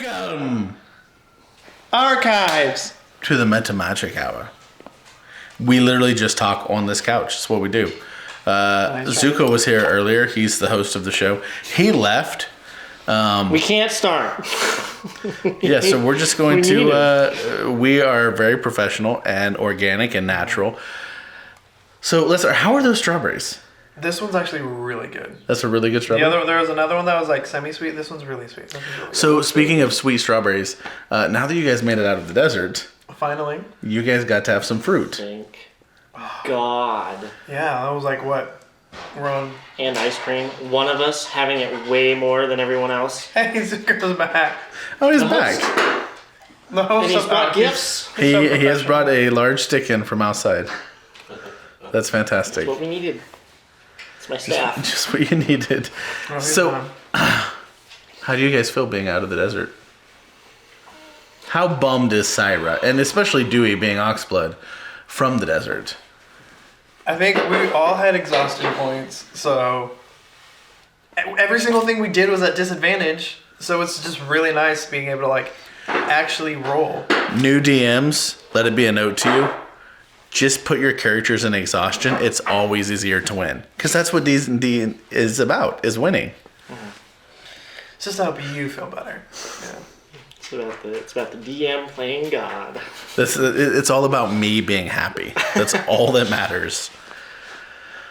Welcome Archives. to the Meta Magic Hour. We literally just talk on this couch. That's what we do. Zuko was here earlier. He's the host of the show. He left. We can't start. Yeah, so we're just going to... we are very professional and organic and natural. So, listen, how are those strawberries? This one's actually really good. That's a really good strawberry? There was another one that was like semi-sweet. This one's really sweet. This one's really So, speaking of sweet strawberries, now that you guys made it out of the desert, good. Finally. you guys got to have some fruit. Thank God. Yeah, that was like what? We're on... And ice cream. One of us having it way more than everyone else. Hey, Zuko's back. Oh, he's The back. host. The host And he's of brought Archives. gifts. He so has professional. brought a large stick in from outside. That's fantastic. What we needed. It's my staff. Just what you needed. Oh, here's So, one. how do you guys feel being out of the desert? How bummed is Syra, and especially Dewey being Oxblood, from the desert? I think we all had exhaustion points, so every single thing we did was at disadvantage. So it's just really nice being able to like actually roll. New DMs, let it be a note to you. Just put your characters in exhaustion. It's always easier to win. Because that's what D&D is about, is winning. It's just to help you feel better. Yeah. It's about the DM playing God. It's all about me being happy. That's all that matters.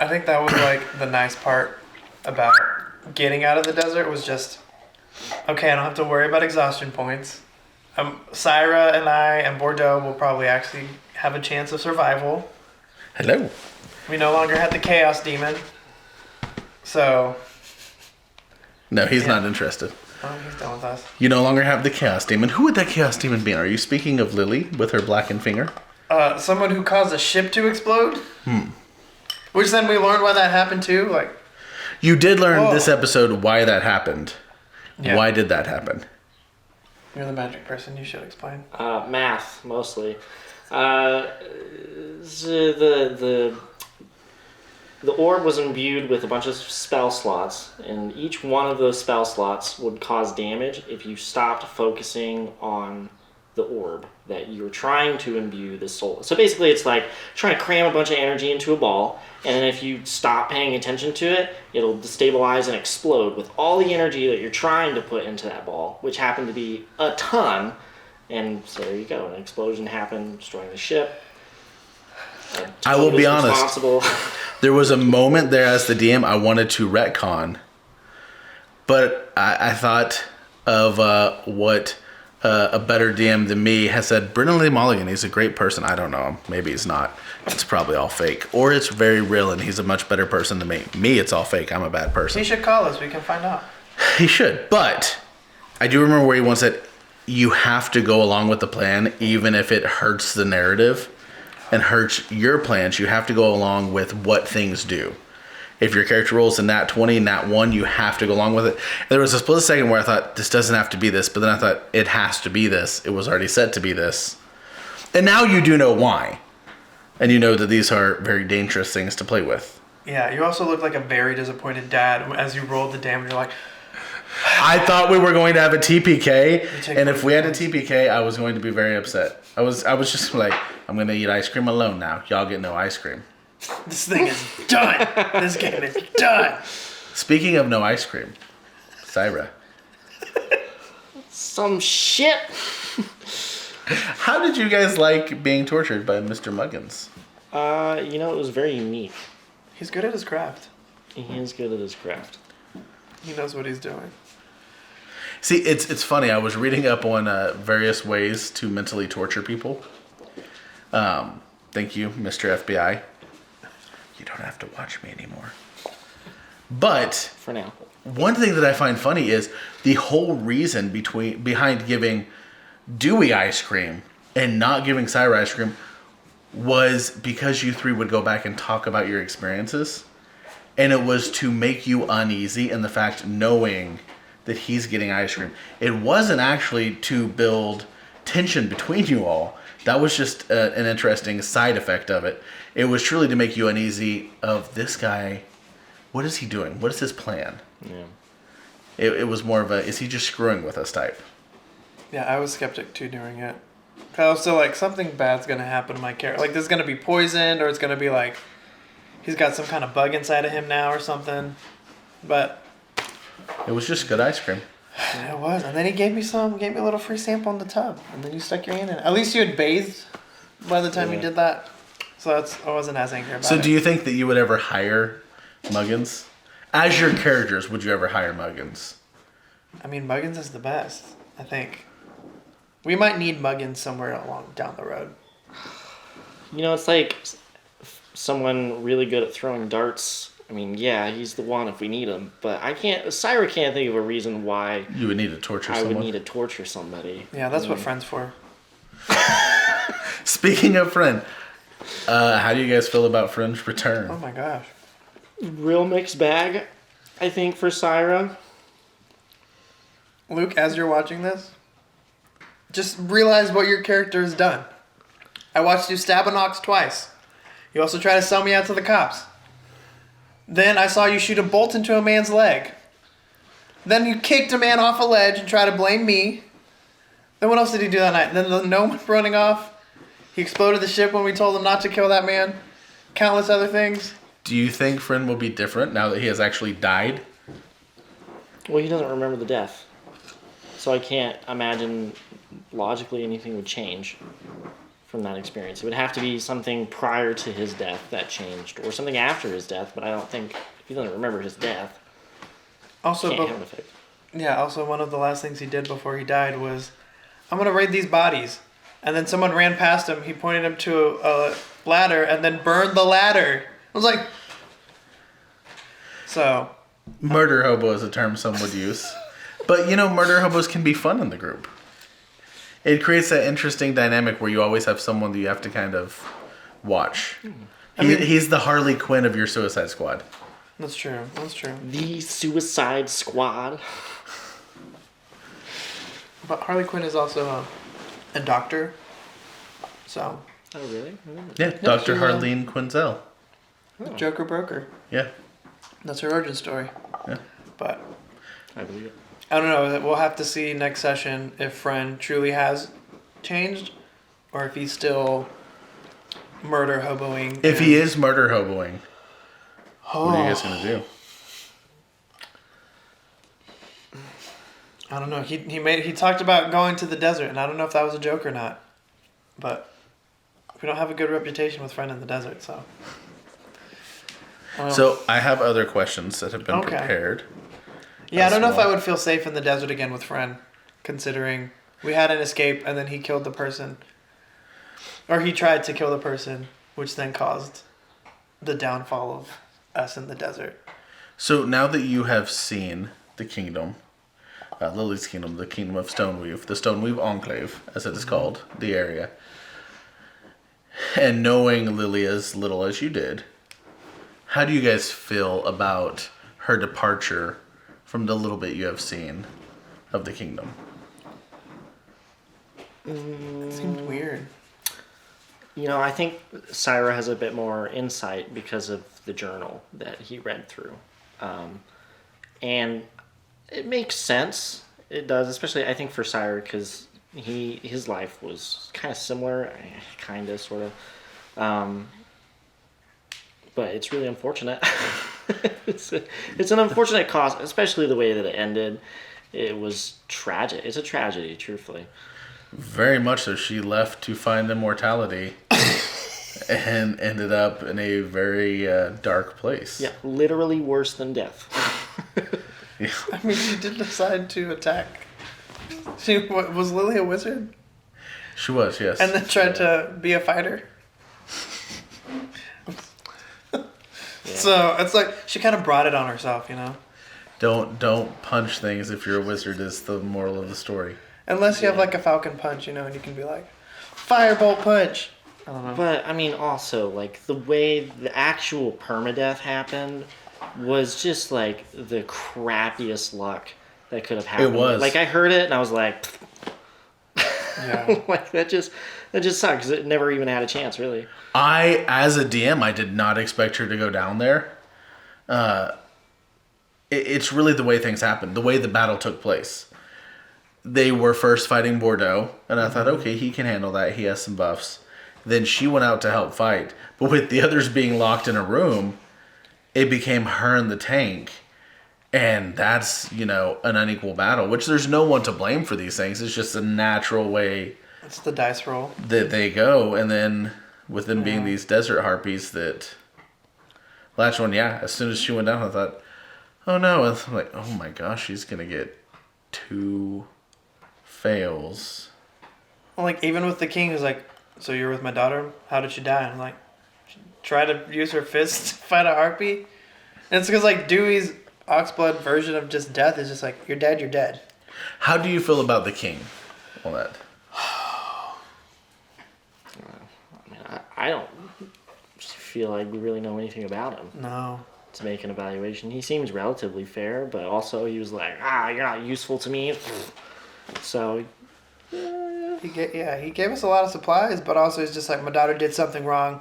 I think that was like the nice part about getting out of the desert was just, okay, I don't have to worry about exhaustion points. Syra and I and Bordeaux will probably actually have a chance of survival. Hello. We no longer have the Chaos Demon. So, No, he's Yeah. not interested. oh, he's done with us. You no longer have the Chaos Demon. Who would that Chaos Demon be? Are you speaking of Lily with her blackened finger? Someone who caused a ship to explode. Which then we learned why that happened too. Like, You did learn Whoa. this episode why that happened. Yeah. Why did that happen? You're the magic person. You should explain. Math, mostly. The orb was imbued with a bunch of spell slots, and each one of those spell slots would cause damage if you stopped focusing on the orb that you're trying to imbue the soul. So basically it's like trying to cram a bunch of energy into a ball, and then if you stop paying attention to it, it'll destabilize and explode with all the energy that you're trying to put into that ball, which happened to be a ton. And so there you go, an explosion happened, destroying the ship. I will be honest. Responsible. There was a moment there as the DM I wanted to retcon, but I thought of what a better DM than me has said. Brennan Lee Mulligan, he's a great person. I don't know him. Maybe he's not. It's probably all fake. Or it's very real and he's a much better person than me. Me, it's all fake. I'm a bad person. He should call us. We can find out. He should. But I do remember where he once said, you have to go along with the plan even if it hurts the narrative and hurts your plans. You have to go along with what things do. If your character rolls a nat 20, nat 1, you have to go along with it. And there was a split second where I thought, this doesn't have to be this. But then I thought, it has to be this. It was already set to be this. And now you do know why. And you know that these are very dangerous things to play with. Yeah, you also look like a very disappointed dad as you rolled the damage. You're like, I thought we were going to have a TPK, take and if we had a points. TPK, I was going to be very upset. I was just like, I'm going to eat ice cream alone now. Y'all get no ice cream. this thing is done. This game is done. Speaking of no ice cream, Syra, Some shit. how did you guys like being tortured by Mr. Muggins? It was very unique. He's good at his craft. He is good at his craft. He knows what he's doing. See, it's funny. I was reading up on various ways to mentally torture people. Thank you, Mr. FBI. You don't have to watch me anymore. But For now. one thing that I find funny is the whole reason behind giving Dewey ice cream and not giving Syra ice cream was because you three would go back and talk about your experiences. And it was to make you uneasy in the fact knowing that he's getting ice cream. It wasn't actually to build tension between you all. That was just an interesting side effect of it. It was truly to make you uneasy of this guy. What is he doing? What is his plan? Yeah. It was more of a, is he just screwing with us type? Yeah, I was skeptic too during it. I was still like, something bad's gonna happen to my character. Like, there's gonna be poisoned, or it's gonna be like, he's got some kind of bug inside of him now or something. But It was just good ice cream. it was. And then he gave me a little free sample in the tub. And then you stuck your hand in it. At least you had bathed by the time you did that. So I wasn't as angry about it. So do you think that you would ever hire Muggins? As your characters, would you ever hire Muggins? I mean, Muggins is the best, I think. We might need Muggins somewhere along down the road. You know, it's like someone really good at throwing darts. I mean, yeah, he's the one if we need him. But Syra can't think of a reason why You would need to torture I someone. would need to torture somebody. Yeah, that's what Friend's for. Speaking of Friend, how do you guys feel about Friend's return? Oh my gosh. Real mixed bag, I think, for Syra. Luke, as you're watching this, just realize what your character has done. I watched you stab an ox twice. You also try to sell me out to the cops. Then I saw you shoot a bolt into a man's leg. Then you kicked a man off a ledge and tried to blame me. Then what else did he do that night? Then the gnome running off. He exploded the ship when we told him not to kill that man. Countless other things. Do you think Friend will be different now that he has actually died? Well, he doesn't remember the death. So I can't imagine logically anything would change from that experience. It would have to be something prior to his death that changed, or something after his death, but I don't think, if he doesn't remember his death, Also, can't have an effect. yeah, also one of the last things he did before he died was, I'm going to raid these bodies. And then someone ran past him. He pointed him to a ladder and then burned the ladder. I was like... So... Murder hobo is a term some would use. But, murder hobos can be fun in the group. It creates that interesting dynamic where you always have someone that you have to kind of watch. He's the Harley Quinn of your Suicide Squad. That's true. That's true. The Suicide Squad. But Harley Quinn is also a doctor. So... Oh, really? Yeah, Dr. she's, Harleen Quinzel. Joker Broker. Yeah. That's her origin story. Yeah. But... I believe it. I don't know. We'll have to see next session if Friend truly has changed, or if he's still murder hoboing. If he is murder hoboing, what are you guys going to do? I don't know. He talked about going to the desert, and I don't know if that was a joke or not. But we don't have a good reputation with Friend in the desert, so. So I have other questions that have been Okay. prepared. Yeah, I don't know if well. I would feel safe in the desert again with Friend, considering we had an escape and then he killed the person. Or he tried to kill the person, which then caused the downfall of us in the desert. So now that you have seen the kingdom, Lily's kingdom, the kingdom of Stoneweave, the Stoneweave Enclave, as it is called, the area, and knowing Lily as little as you did, how do you guys feel about her departure from the little bit you have seen of the kingdom? It seemed weird. You know, I think Syra has a bit more insight because of the journal that he read through. And it makes sense. It does, especially I think for Syra, because his life was kind of similar, kind of, sort of. But it's really unfortunate. it's an unfortunate cause, especially the way that it ended. It was tragic. It's a tragedy, truthfully. Very much so. She left to find immortality and ended up in a very dark place. Yeah, literally worse than death. Yeah. I mean, she did decide to attack. Was Lily a wizard? She was, yes. And then tried to be a fighter? So it's like she kind of brought it on herself, you know? Don't punch things if you're a wizard is the moral of the story. Unless you have like a falcon punch, you know, and you can be like, firebolt punch. I don't know. But, I mean, also, like, the way the actual permadeath happened was just, like, the crappiest luck that could have happened. It was. Like, I heard it, and I was like... Yeah. like, that just sucked, because it never even had a chance, really. As a DM, I did not expect her to go down there. It's really the way things happened, the way the battle took place. they were first fighting Bordeaux, and I thought, okay, he can handle that. He has some buffs. Then she went out to help fight, but with the others being locked in a room, it became her and the tank, and that's an unequal battle. Which there's no one to blame for these things. It's just a natural way It's the dice roll. that they go, and then with them being these desert harpies that last one, as soon as she went down, I thought, oh no, and I'm like, oh my gosh, she's gonna get 2 fails. Well, like, even with the king, who's like, so you were with my daughter? How did she die? And I'm like, she tried to use her fist to fight a harpy? And it's because, like, Dewey's Oxblood version of just death is just like, you're dead, you're dead. How do you feel about the king? All that. I mean, I don't feel like we really know anything about him No. to make an evaluation. He seems relatively fair, but also he was like, you're not useful to me. So, He gave us a lot of supplies, but also he's just like, my daughter did something wrong.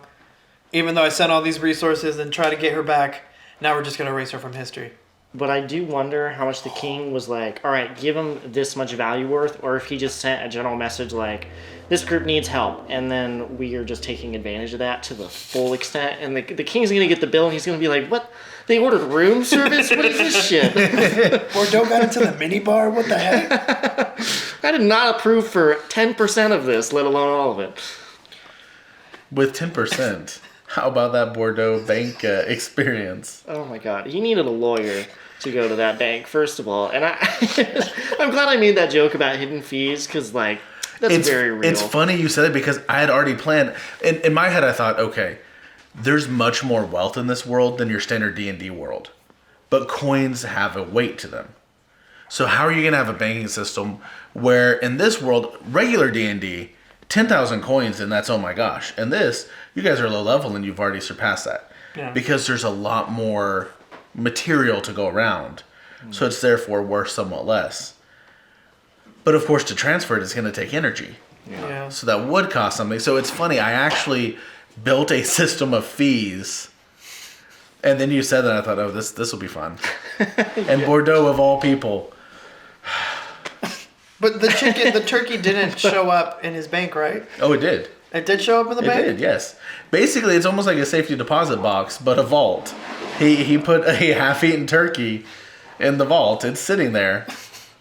Even though I sent all these resources and tried to get her back, now we're just going to erase her from history. but I do wonder how much the king was like, all right, give him this much value worth, or if he just sent a general message like, this group needs help, and then we are just taking advantage of that to the full extent, and the king's going to get the bill, and he's going to be like, what? They ordered room service? What is this shit? Bordeaux got into the minibar? What the heck? I did not approve for 10% of this, let alone all of it. With 10%, how about that Bordeaux bank experience? Oh my god, he needed a lawyer to go to that bank, first of all. And I'm glad I made that joke about hidden fees, because, like, that's very real. It's funny you said it because I had already planned. In my head, I thought, okay, there's much more wealth in this world than your standard D&D world. But coins have a weight to them. So how are you going to have a banking system where in this world, regular D&D, 10,000 coins and that's oh my gosh. And this, you guys are low level and you've already surpassed that. Yeah. Because there's a lot more material to go around. So it's therefore worth somewhat less. But of course, to transfer it is going to take energy. Yeah. So that would cost something. So it's funny, I actually built a system of fees. And then you said that, I thought, oh, this will be fun. And Bordeaux, of all people. But the turkey didn't show up in his bank, right? Oh, it did. It did show up in the It bank? did, yes. Basically, it's almost like a safety deposit box, but a vault. He put a half-eaten turkey in the vault. It's sitting there.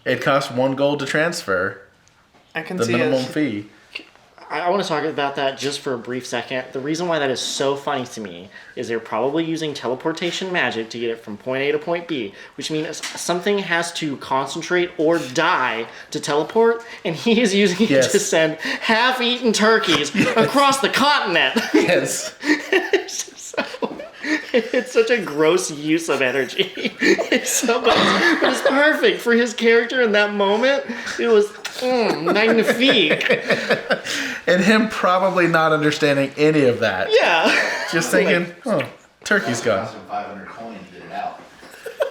It costs 1 gold to transfer. I can The see minimum it. fee. I want to talk about that just for a brief second. The reason why that is so funny to me is they're probably using teleportation magic to get it from point A to point B, which means something has to concentrate or die to teleport, and he is using it Yes. to send half-eaten turkeys across the continent. Yes. It's such a gross use of energy. But it's perfect for his character in that moment. It was magnifique. And him probably not understanding any of that. Yeah. Just thinking, oh, turkey's gone. Cost him 500 coins to get it out.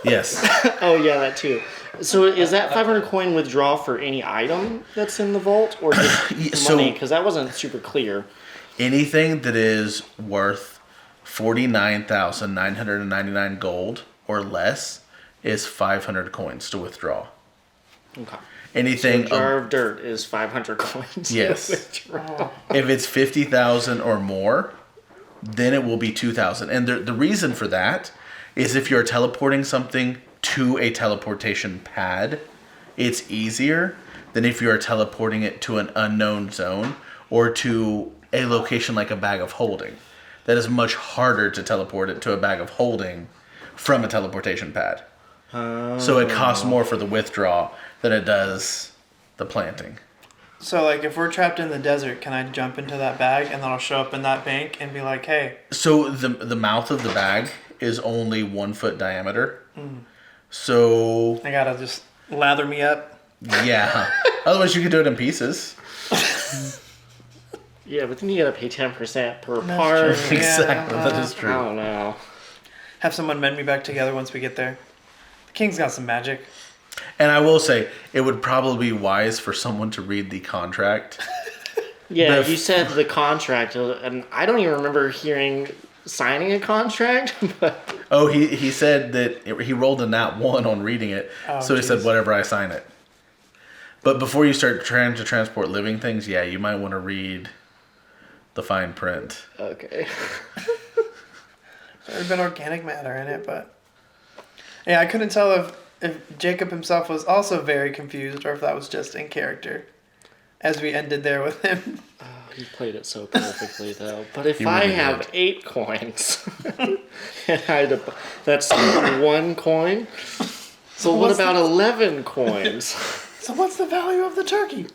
Yes. Oh yeah, that too. So is that 500 coin withdrawal for any item that's in the vault, or just So- money? Because that wasn't super clear. Anything that is worth 49,999 gold or less is 500 coins to withdraw. Okay. Anything So jar of dirt is 500 coins. to Yes. withdraw. if it's 50,000 or more, then it will be 2,000. And the reason for that is if you're teleporting something to a teleportation pad, it's easier than if you're teleporting it to an unknown zone or to a location like a bag of holding. That is much harder to teleport it to a bag of holding from a teleportation pad. So it costs more for the withdraw than it does the planting. So, like, if we're trapped in the desert, can I jump into that bag and then I'll show up in that bank and be like, hey, So the mouth of the bag is only 1 foot diameter. So I gotta just lather me up? yeah. Otherwise you could do it in pieces. Yeah, but then you gotta pay 10% per That's part. true. Exactly. Yeah, That is I true. don't know. Have someone mend me back together once we get there. The king's got some magic. And I will say it would probably be wise for someone to read the contract. Yeah, The- you said the contract, and I don't even remember hearing signing a contract. But Oh, he said that he rolled a nat 1 on reading it. Oh, so he said geez. whatever I sign it. But before you start trying to transport living things, yeah, you might want to read the fine print. Okay. There'd been organic matter in it, but yeah, I couldn't tell if Jacob himself was also very confused or if that was just in character. As we ended there with him. He played it so perfectly, though. But if He I really have did. 8 coins, and that's 1 coin. So what what's about 11 coins? So what's the value of the turkey?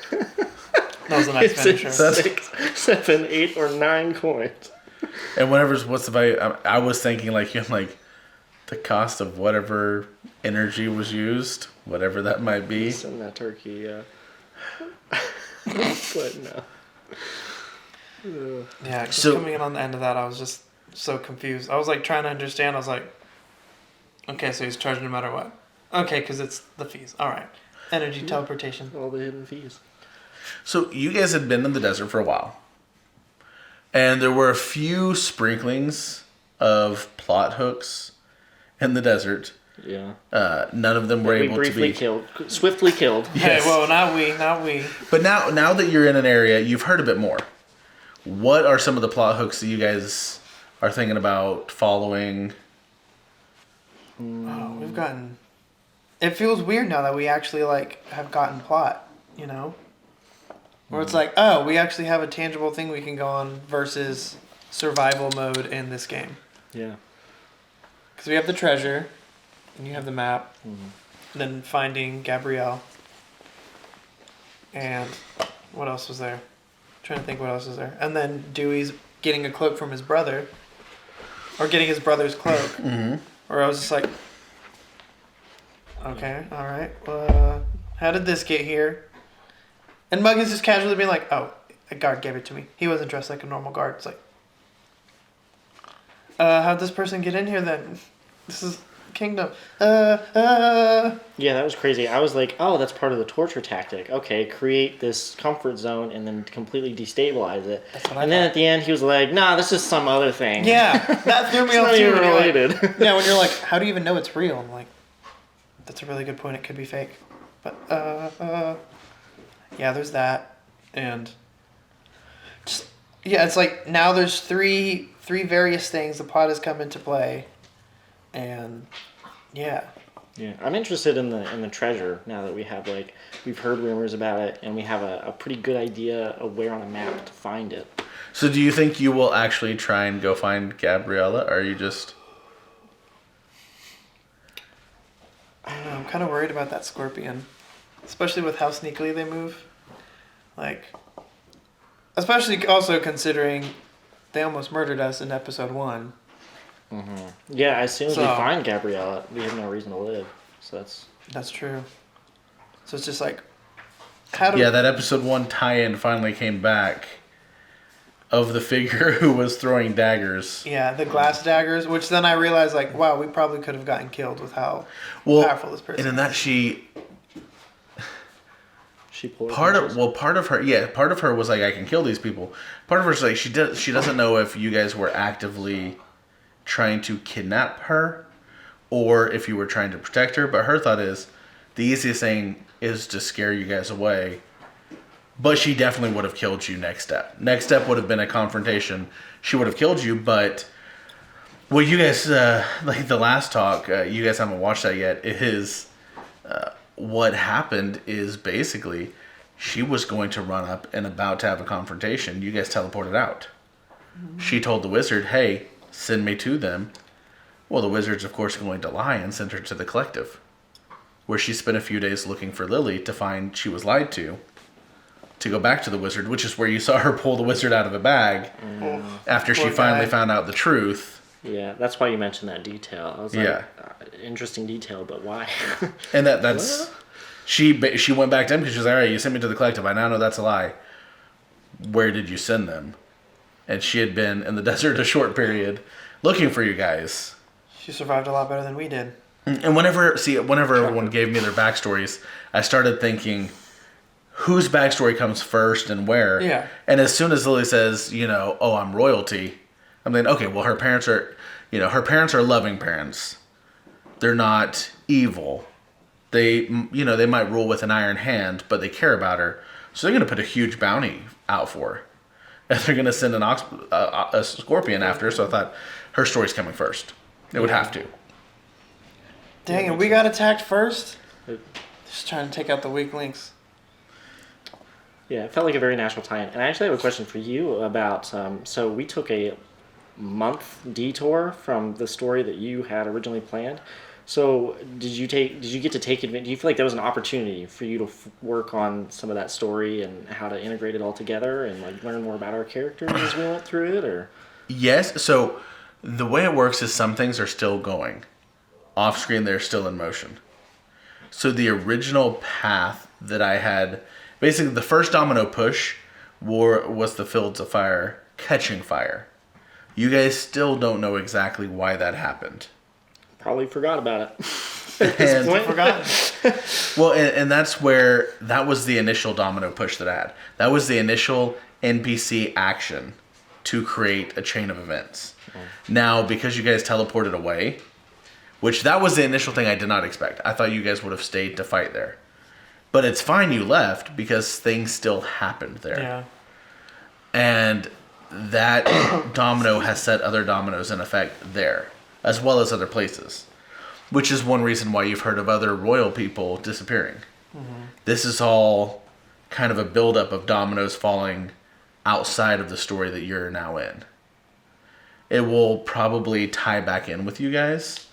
That was a nice Is it finisher. 6, 7, 8, or 9 coins? And what's the value? I was thinking like the cost of whatever energy was used, whatever that might be. Send that turkey, yeah. But no. Yeah, just So- coming in on the end of that, I was just so confused. I was like trying to understand. I was like, okay, so he's charged no matter what. Okay, because it's the fees. All right. Energy teleportation. All the hidden fees. So you guys had been in the desert for a while, and there were a few sprinklings of plot hooks in the desert. Yeah. None of them were We able to briefly be. swiftly killed. Yes. Hey, whoa, not we. But now that you're in an area, you've heard a bit more. What are some of the plot hooks that you guys are thinking about following? Oh, we've gotten. It feels weird now that we actually like have gotten plot, you know? Where it's like, oh, we actually have a tangible thing we can go on versus survival mode in this game. Yeah. Because we have the treasure, and you have the map, and then finding Gabrielle. And what else was there? Trying to think what else was there. And then Dewey's getting a cloak from his brother, or getting his brother's cloak. Mm-hmm. Or I was just like, okay, all right. How did this get here? And Mug is just casually being like, oh, a guard gave it to me. He wasn't dressed like a normal guard. It's like, how'd this person get in here then? This is kingdom. Yeah, that was crazy. I was like, oh, that's part of the torture tactic. Okay, create this comfort zone and then completely destabilize it. That's what I And then at the end, he was like, nah, this is some other thing. Yeah, that threw me It's off not too. even when you're like- related. yeah, when you're like, how do you even know it's real? I'm like, that's a really good point. It could be fake. But, yeah, there's that. And just, yeah, it's like now there's three various things. The plot has come into play. And, yeah. Yeah, I'm interested in the treasure now that we've heard rumors about it and we have a pretty good idea of where on a map to find it. So do you think you will actually try and go find Gabriella, or are you just... I don't know. I'm kind of worried about that scorpion. Especially with how sneakily they move. Like, especially also considering they almost murdered us in episode 1. Yeah, as soon as we So- find Gabriella, we have no reason to live. So That's true. So it's just like, how do Yeah, that episode 1 tie-in finally came back of the figure who was throwing daggers. yeah, the glass daggers, which then I realized like, wow, we probably could have gotten killed with how powerful this person And in that she she pulled part of her was like, I can kill these people. Part of her is like she doesn't know if you guys were actively trying to kidnap her or if you were trying to protect her, but her thought is the easiest thing is to scare you guys away. But she definitely would have killed you next step. Next step would have been a confrontation. She would have killed you, but well, you guys, like the last talk, you guys haven't watched that yet, is what happened is basically she was going to run up and about to have a confrontation. You guys teleported out. She told the wizard, hey, send me to them. Well, the wizard's, of course, going to lie and send her to the collective, where she spent a few days looking for Lily to find she was lied to go back to the wizard, which is where you saw her pull the wizard out of a bag after she Poor finally guy. found out the truth. Yeah, that's why you mentioned that detail. I was like, Yeah. Interesting detail, but why? And that's... She went back to him because she was like, all right, you sent me to the collective. I now know that's a lie. Where did you send them? And she had been in the desert a short period looking for you guys. She survived a lot better than we did. And whenever everyone gave me their backstories, I started thinking, whose backstory comes first and where? Yeah. And as soon as Lily says, oh, I'm royalty, I'm thinking, okay, well, her parents are loving parents. They're not evil. they they might rule with an iron hand, but they care about her, so they're going to put a huge bounty out for her, and they're going to send a scorpion after her. So I thought her story's coming first. It would have to. Dang it, we got attacked first. Just trying to take out the weak links. Yeah, it felt like a very natural tie-in. And I actually have a question for you about. So we took a month detour from the story that you had originally planned. So did you get to take advantage? Do you feel like there was an opportunity for you to work on some of that story and how to integrate it all together and like learn more about our characters as we went through it, or? Yes. So the way it works is some things are still going off screen. They're still in motion. So the original path that I had, basically the first domino push was the Fields of Fire catching fire. You guys still don't know exactly why that happened. Probably forgot about it. And, Forgotten. well, and that's where, that was the initial domino push that I had. That was the initial NPC action to create a chain of events. Now, because you guys teleported away, which that was the initial thing I did not expect. I thought you guys would have stayed to fight there. But it's fine you left because things still happened there. Yeah. And that domino has set other dominoes in effect there, as well as other places. Which is one reason why you've heard of other royal people disappearing. Mm-hmm. This is all kind of a buildup of dominoes falling outside of the story that you're now in. It will probably tie back in with you guys.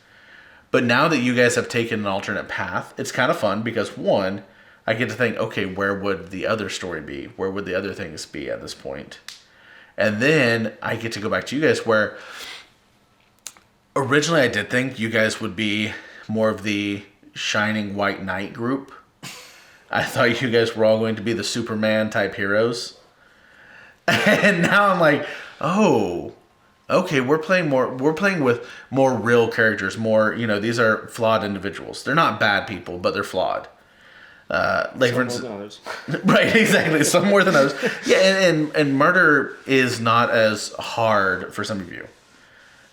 But now that you guys have taken an alternate path, it's kind of fun because, one, I get to think, okay, where would the other story be? Where would the other things be at this point? And then I get to go back to you guys where originally I did think you guys would be more of the Shining White Knight group. I thought you guys were all going to be the Superman type heroes. And now I'm like, oh, okay, we're playing with more real characters, more, these are flawed individuals. They're not bad people, but they're flawed. Like for instance, right, exactly. Some more than others. Yeah, and murder is not as hard for some of you.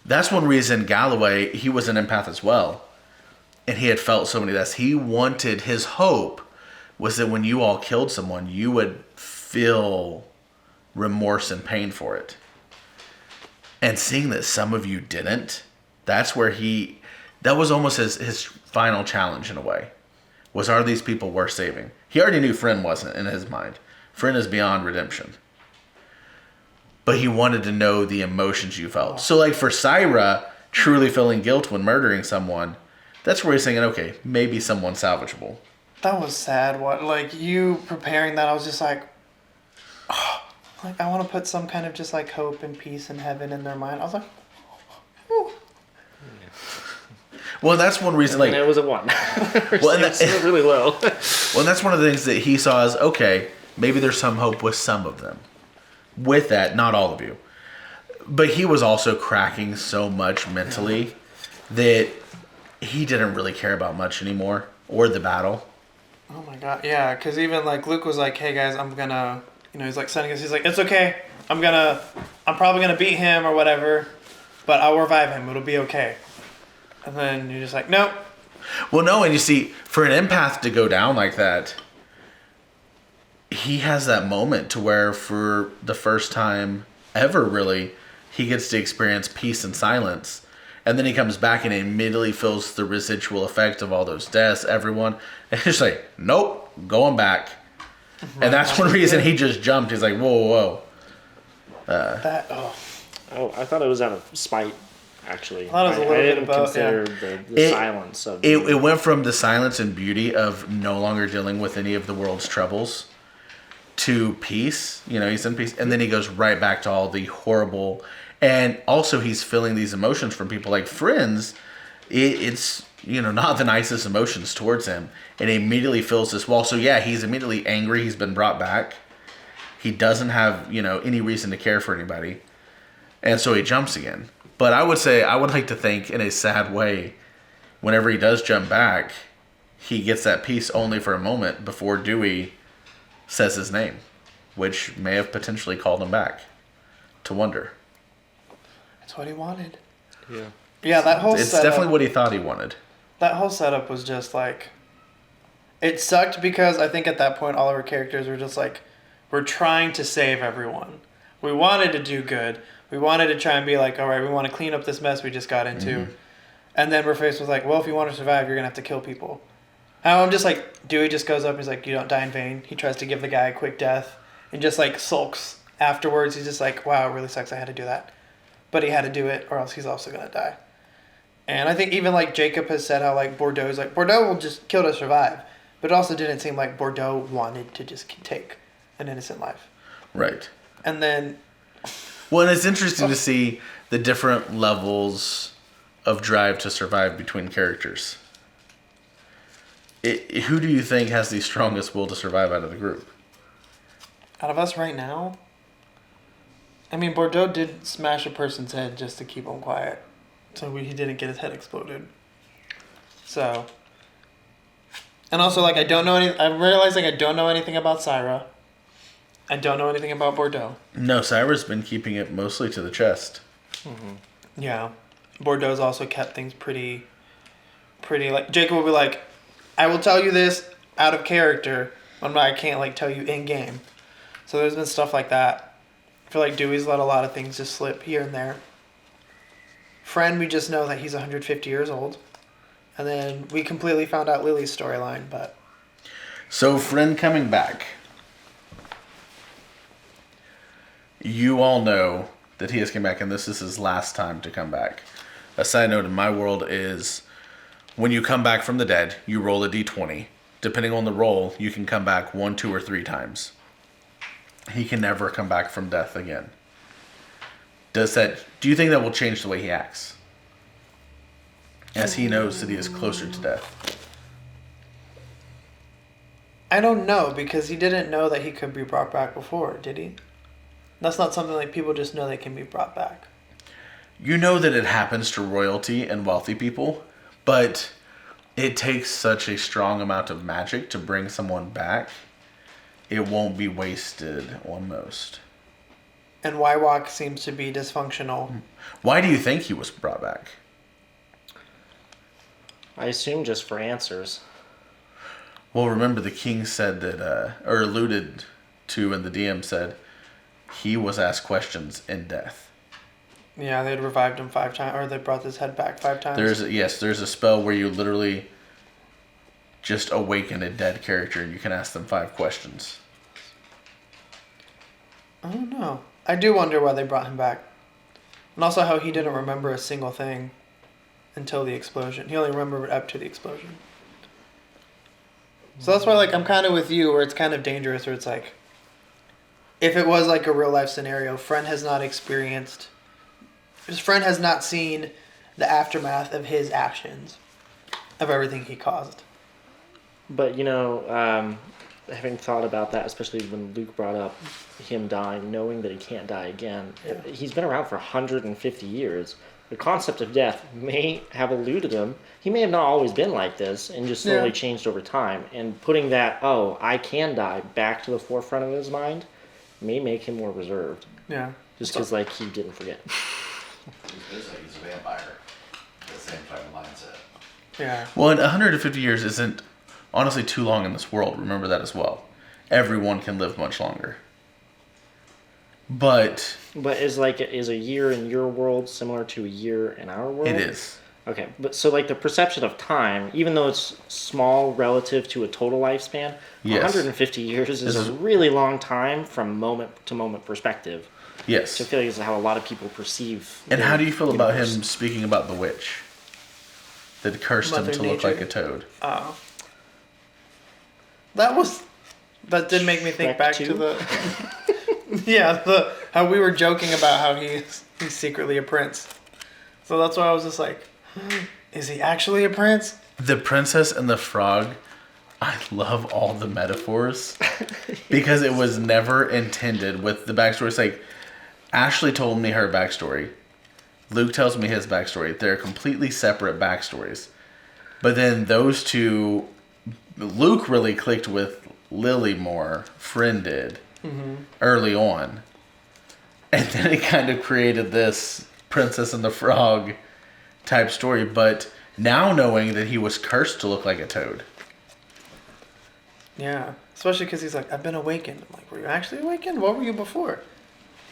That's one reason Galloway, he was an empath as well. And he had felt so many deaths. His hope was that when you all killed someone, you would feel remorse and pain for it. And seeing that some of you didn't, that's where that was almost his final challenge in a way. Was, are these people worth saving? He already knew Friend wasn't in his mind. Friend is beyond redemption. But he wanted to know the emotions you felt. So like for Syra, truly feeling guilt when murdering someone, that's where he's thinking, okay, maybe someone's salvageable. That was sad. What, like you preparing that, I was just like, oh, like I want to put some kind of just like hope and peace and heaven in their mind. I was like, ooh. Well, that's one reason. And it was a 1. Well, it's really low. Well, that's one of the things that he saw as, okay, maybe there's some hope with some of them. With that, not all of you. But he was also cracking so much mentally that he didn't really care about much anymore, or the battle. Oh my god, yeah, because even like Luke was like, hey guys, I'm gonna, he's like sending us, he's like, it's okay, I'm probably gonna beat him or whatever, but I'll revive him, it'll be okay. And then you're just like, nope. Well, no, and you see, for an empath to go down like that, he has that moment to where for the first time ever, really, he gets to experience peace and silence. And then he comes back and immediately feels the residual effect of all those deaths, everyone. And he's like, nope, going back. And that's one reason he just jumped. He's like, whoa. I thought it was out of spite, actually. I thought it was a little I bit didn't about, consider the silence of it went from the silence and beauty of no longer dealing with any of the world's troubles to peace. He's in peace. And then he goes right back to all the horrible. And also he's feeling these emotions from people like Friends. It's, not the nicest emotions towards him. And he immediately feels this wall. So yeah, he's immediately angry. He's been brought back. He doesn't have, any reason to care for anybody. And so he jumps again. But I would like to think in a sad way, whenever he does jump back, he gets that peace only for a moment before Dewey says his name, which may have potentially called him back to wonder. That's what he wanted. Yeah. Yeah, that whole It's setup, definitely what he thought he wanted. that whole setup was just like, It sucked because I think at that point all of our characters were just like, we're trying to save everyone. We wanted to do good. We wanted to try and be like, all right, we want to clean up this mess we just got into. And then we're faced with like, well, if you want to survive, you're going to have to kill people. And I'm just like, Dewey just goes up and he's like, you don't die in vain. He tries to give the guy a quick death and just like sulks afterwards. He's just like, wow, it really sucks I had to do that. But he had to do it or else he's also going to die. And I think even like Jacob has said how like Bordeaux's like, Bordeaux will just kill to survive. But it also didn't seem like Bordeaux wanted to just take an innocent life. Right. And then... Well, and it's interesting to see the different levels of drive to survive between characters. Who do you think has the strongest will to survive out of the group? Out of us right now? I mean, Bordeaux did smash a person's head just to keep him quiet. So he didn't get his head exploded. So... And also, like, I'm realizing I don't know anything about Syra. I don't know anything about Bordeaux. No, Cyra's been keeping it mostly to the chest. Yeah. Bordeaux's also kept things pretty, like, Jacob will be like, I will tell you this out of character, but I can't, like, tell you in-game. So there's been stuff like that. I feel like Dewey's let a lot of things just slip here and there. Friend, we just know that he's 150 years old. And then we completely found out Lily's storyline, but... So, Friend coming back. You all know that he has come back, and this is his last time to come back. A side note in my world is, when you come back from the dead, you roll a d20. Depending on the roll, you can come back 1, 2, or 3 times. He can never come back from death again. Do you think that will change the way he acts? As he knows that he is closer to death. I don't know, because he didn't know that he could be brought back before, did he? That's not something like people just know they can be brought back. You know that it happens to royalty and wealthy people, but it takes such a strong amount of magic to bring someone back. It won't be wasted on most. And Wywalk seems to be dysfunctional. Why do you think he was brought back? I assume just for answers. Well, remember the king said that, or alluded to, and the DM said, he was asked questions in death. Yeah, they'd revived him 5 times, or they brought his head back 5 times. There's a spell where you literally just awaken a dead character and you can ask them 5 questions. I don't know. I do wonder why they brought him back. And also how he didn't remember a single thing until the explosion. He only remembered up to the explosion. So that's why, like, I'm kind of with you, where it's kind of dangerous, where it's like, if it was like a real life scenario, Friend has not seen the aftermath of his actions, of everything he caused. But, you know, having thought about that, especially when Luke brought up him dying, knowing that he can't die again, he's been around for 150 years. The concept of death may have eluded him. He may have not always been like this and just slowly changed over time. And putting that, I can die, back to the forefront of his mind may make him more reserved. Yeah. Just because, like, he didn't forget. He's a vampire. The same type of mindset. Yeah. Well, and 150 years isn't honestly too long in this world. Remember that as well. Everyone can live much longer. But is a year in your world similar to a year in our world? it is. Okay, but so like the perception of time, even though it's small relative to a total lifespan, Yes. 150 years is a really long time from moment to moment perspective. Yes. So I feel like it's how a lot of people perceive. And the how do you feel about universe. him speaking about the witch that cursed him Mother to look Nature? like a toad? Oh. That did make me think Shrek back 2? to the how we were joking about how he's secretly a prince. So that's why I was just like, is he actually a prince? The Princess and the Frog, I love all the metaphors because it was never intended with the backstory. It's like, Ashley told me her backstory. Luke tells me his backstory. They're completely separate backstories. But then those two, Luke really clicked with Lily more, Friend did, early on. And then it kind of created this Princess and the Frog type story. But now knowing that he was cursed to look like a toad, Yeah, especially because he's like, I've been awakened. I'm like, were you actually awakened? What were you before?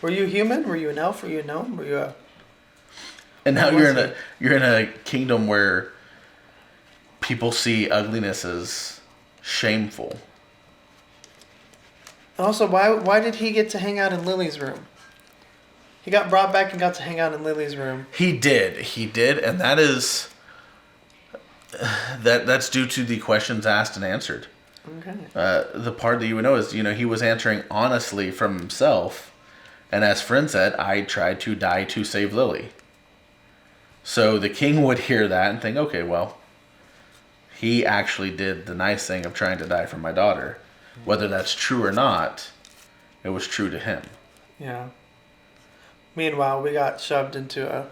Were you human? Were you an elf? Were you a gnome? Were you a... And now What you're was in a kingdom where people see ugliness as shameful. Also, why did he get to hang out in Lily's room? He got brought back and got to hang out in Lily's room. He did, and that is that's due to the questions asked and answered. Okay. The part that you would know is, he was answering honestly from himself, and as Friend said, I tried to die to save Lily. So the king would hear that and think, okay, well, he actually did the nice thing of trying to die for my daughter. Whether that's true or not, it was true to him. Yeah. Meanwhile, we got shoved into a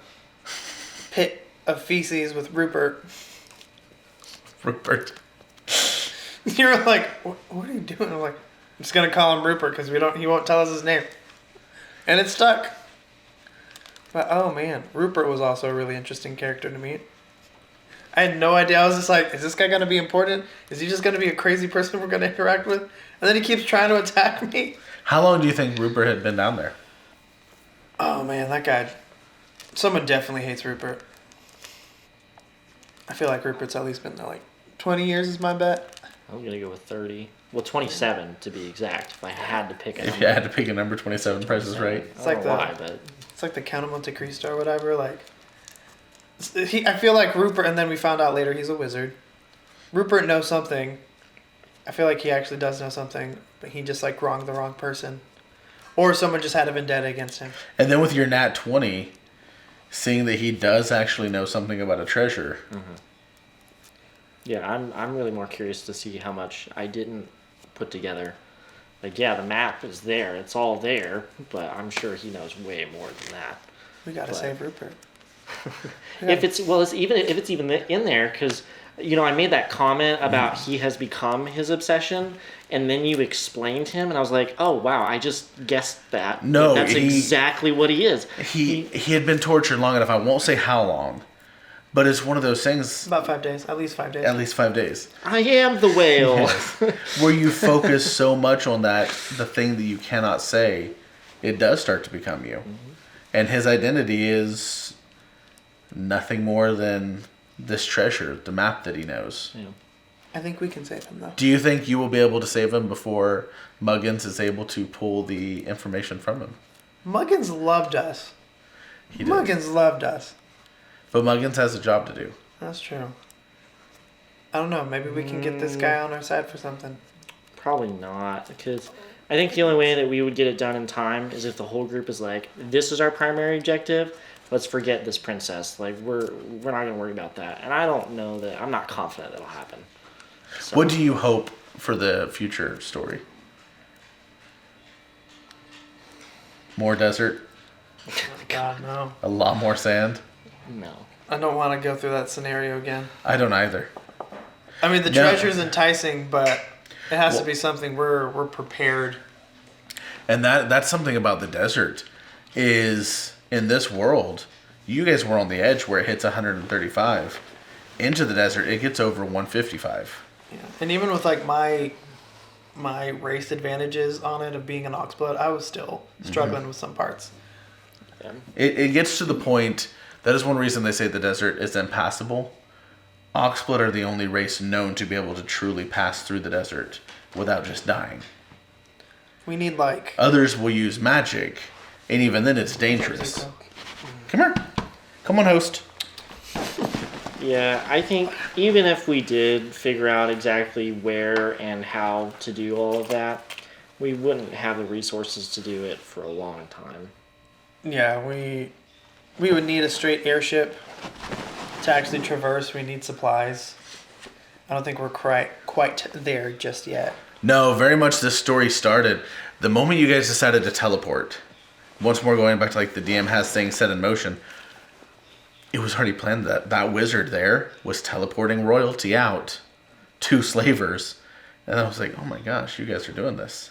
pit of feces with Rupert. Rupert. You're like, what are you doing? I'm like, I'm just gonna call him Rupert because he won't tell us his name, and it stuck. But oh man, Rupert was also a really interesting character to meet. I had no idea. I was just like, is this guy gonna be important? Is he just gonna be a crazy person we're gonna interact with? And then he keeps trying to attack me. How long do you think Rupert had been down there? Oh man, that guy. Someone definitely hates Rupert. I feel like Rupert's at least been there like 20 years is my bet. I'm gonna go with 30. Well, 27 to be exact. If I had to pick a If number. you had to pick a number, 27 Price is Right. I don't like know the- why, but It's like the Count of Monte Cristo or whatever. Like, I feel like Rupert, and then we found out later he's a wizard. Rupert knows something. I feel like he actually does know something, but he just like wronged the wrong person, or someone just had a vendetta against him. And then with your nat 20, seeing that he does actually know something about a treasure. yeah, I'm really more curious to see how much I didn't put together. Like, yeah, the map is there. It's all there, but I'm sure he knows way more than that. We gotta But- save Rupert. If it's even in there, because I made that comment about he has become his obsession, and then you explained him, and I was like, oh wow, I just guessed that. No, that's he- exactly what he is. He had been tortured long enough. I won't say how long, but it's one of those things, About 5 days, at least 5 days. at least 5 days, I am the whale. Yes. where you focus so much on the thing that you cannot say, it does start to become you. And his identity is nothing more than this treasure, the map that he knows. Yeah. I think we can save him though. Do you think you will be able to save him before Muggins is able to pull the information from him? Muggins loved us. He did. Muggins loved us. But Muggins has a job to do. That's true. I don't know. Maybe we can get this guy on our side for something. Probably not, because I think the only way that we would get it done in time is if the whole group is like, this is our primary objective. Let's forget this princess. Like, we're not gonna worry about that. And I don't know that. I'm not confident that'll happen. So, What do you hope for the future story? More desert? God, no. A lot more sand? no. I don't want to go through that scenario again. I don't either. I mean, the No. treasure's enticing, but it has Well- to be something we're prepared. And that's something about the desert is in this world, you guys were on the edge where it hits 135. Into the desert, it gets over 155. Yeah. And even with like my race advantages on it of being an oxblood, I was still struggling with some parts. Yeah. It gets to the point, that is one reason they say the desert is impassable. Oxblood are the only race known to be able to truly pass through the desert without just dying. We need like Others will use magic, and even then it's dangerous. Come here. Come on, host. Yeah, I think even if we did figure out exactly where and how to do all of that, we wouldn't have the resources to do it for a long time. Yeah, we would need a straight airship to actually traverse. We need supplies. I don't think we're quite there just yet. No, very much this story started the moment you guys decided to teleport. Once more going back to like the DM has things set in motion. It was already planned that wizard there was teleporting royalty out to slavers. And I was like, oh my gosh, you guys are doing this.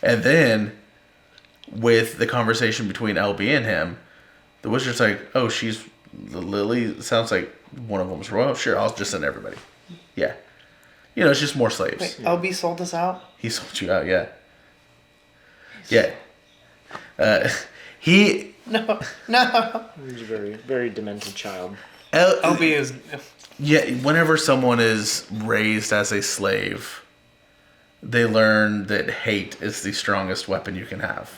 And then with the conversation between LB and him, the wizard's like, oh, Lily sounds like one of them's royal. Sure, I'll just send everybody. Yeah. it's just more slaves. Wait, LB sold us out? He sold you out, yeah. Yeah. He No. He's a very, very demented child. LB is... Yeah, whenever someone is raised as a slave, they learn that hate is the strongest weapon you can have.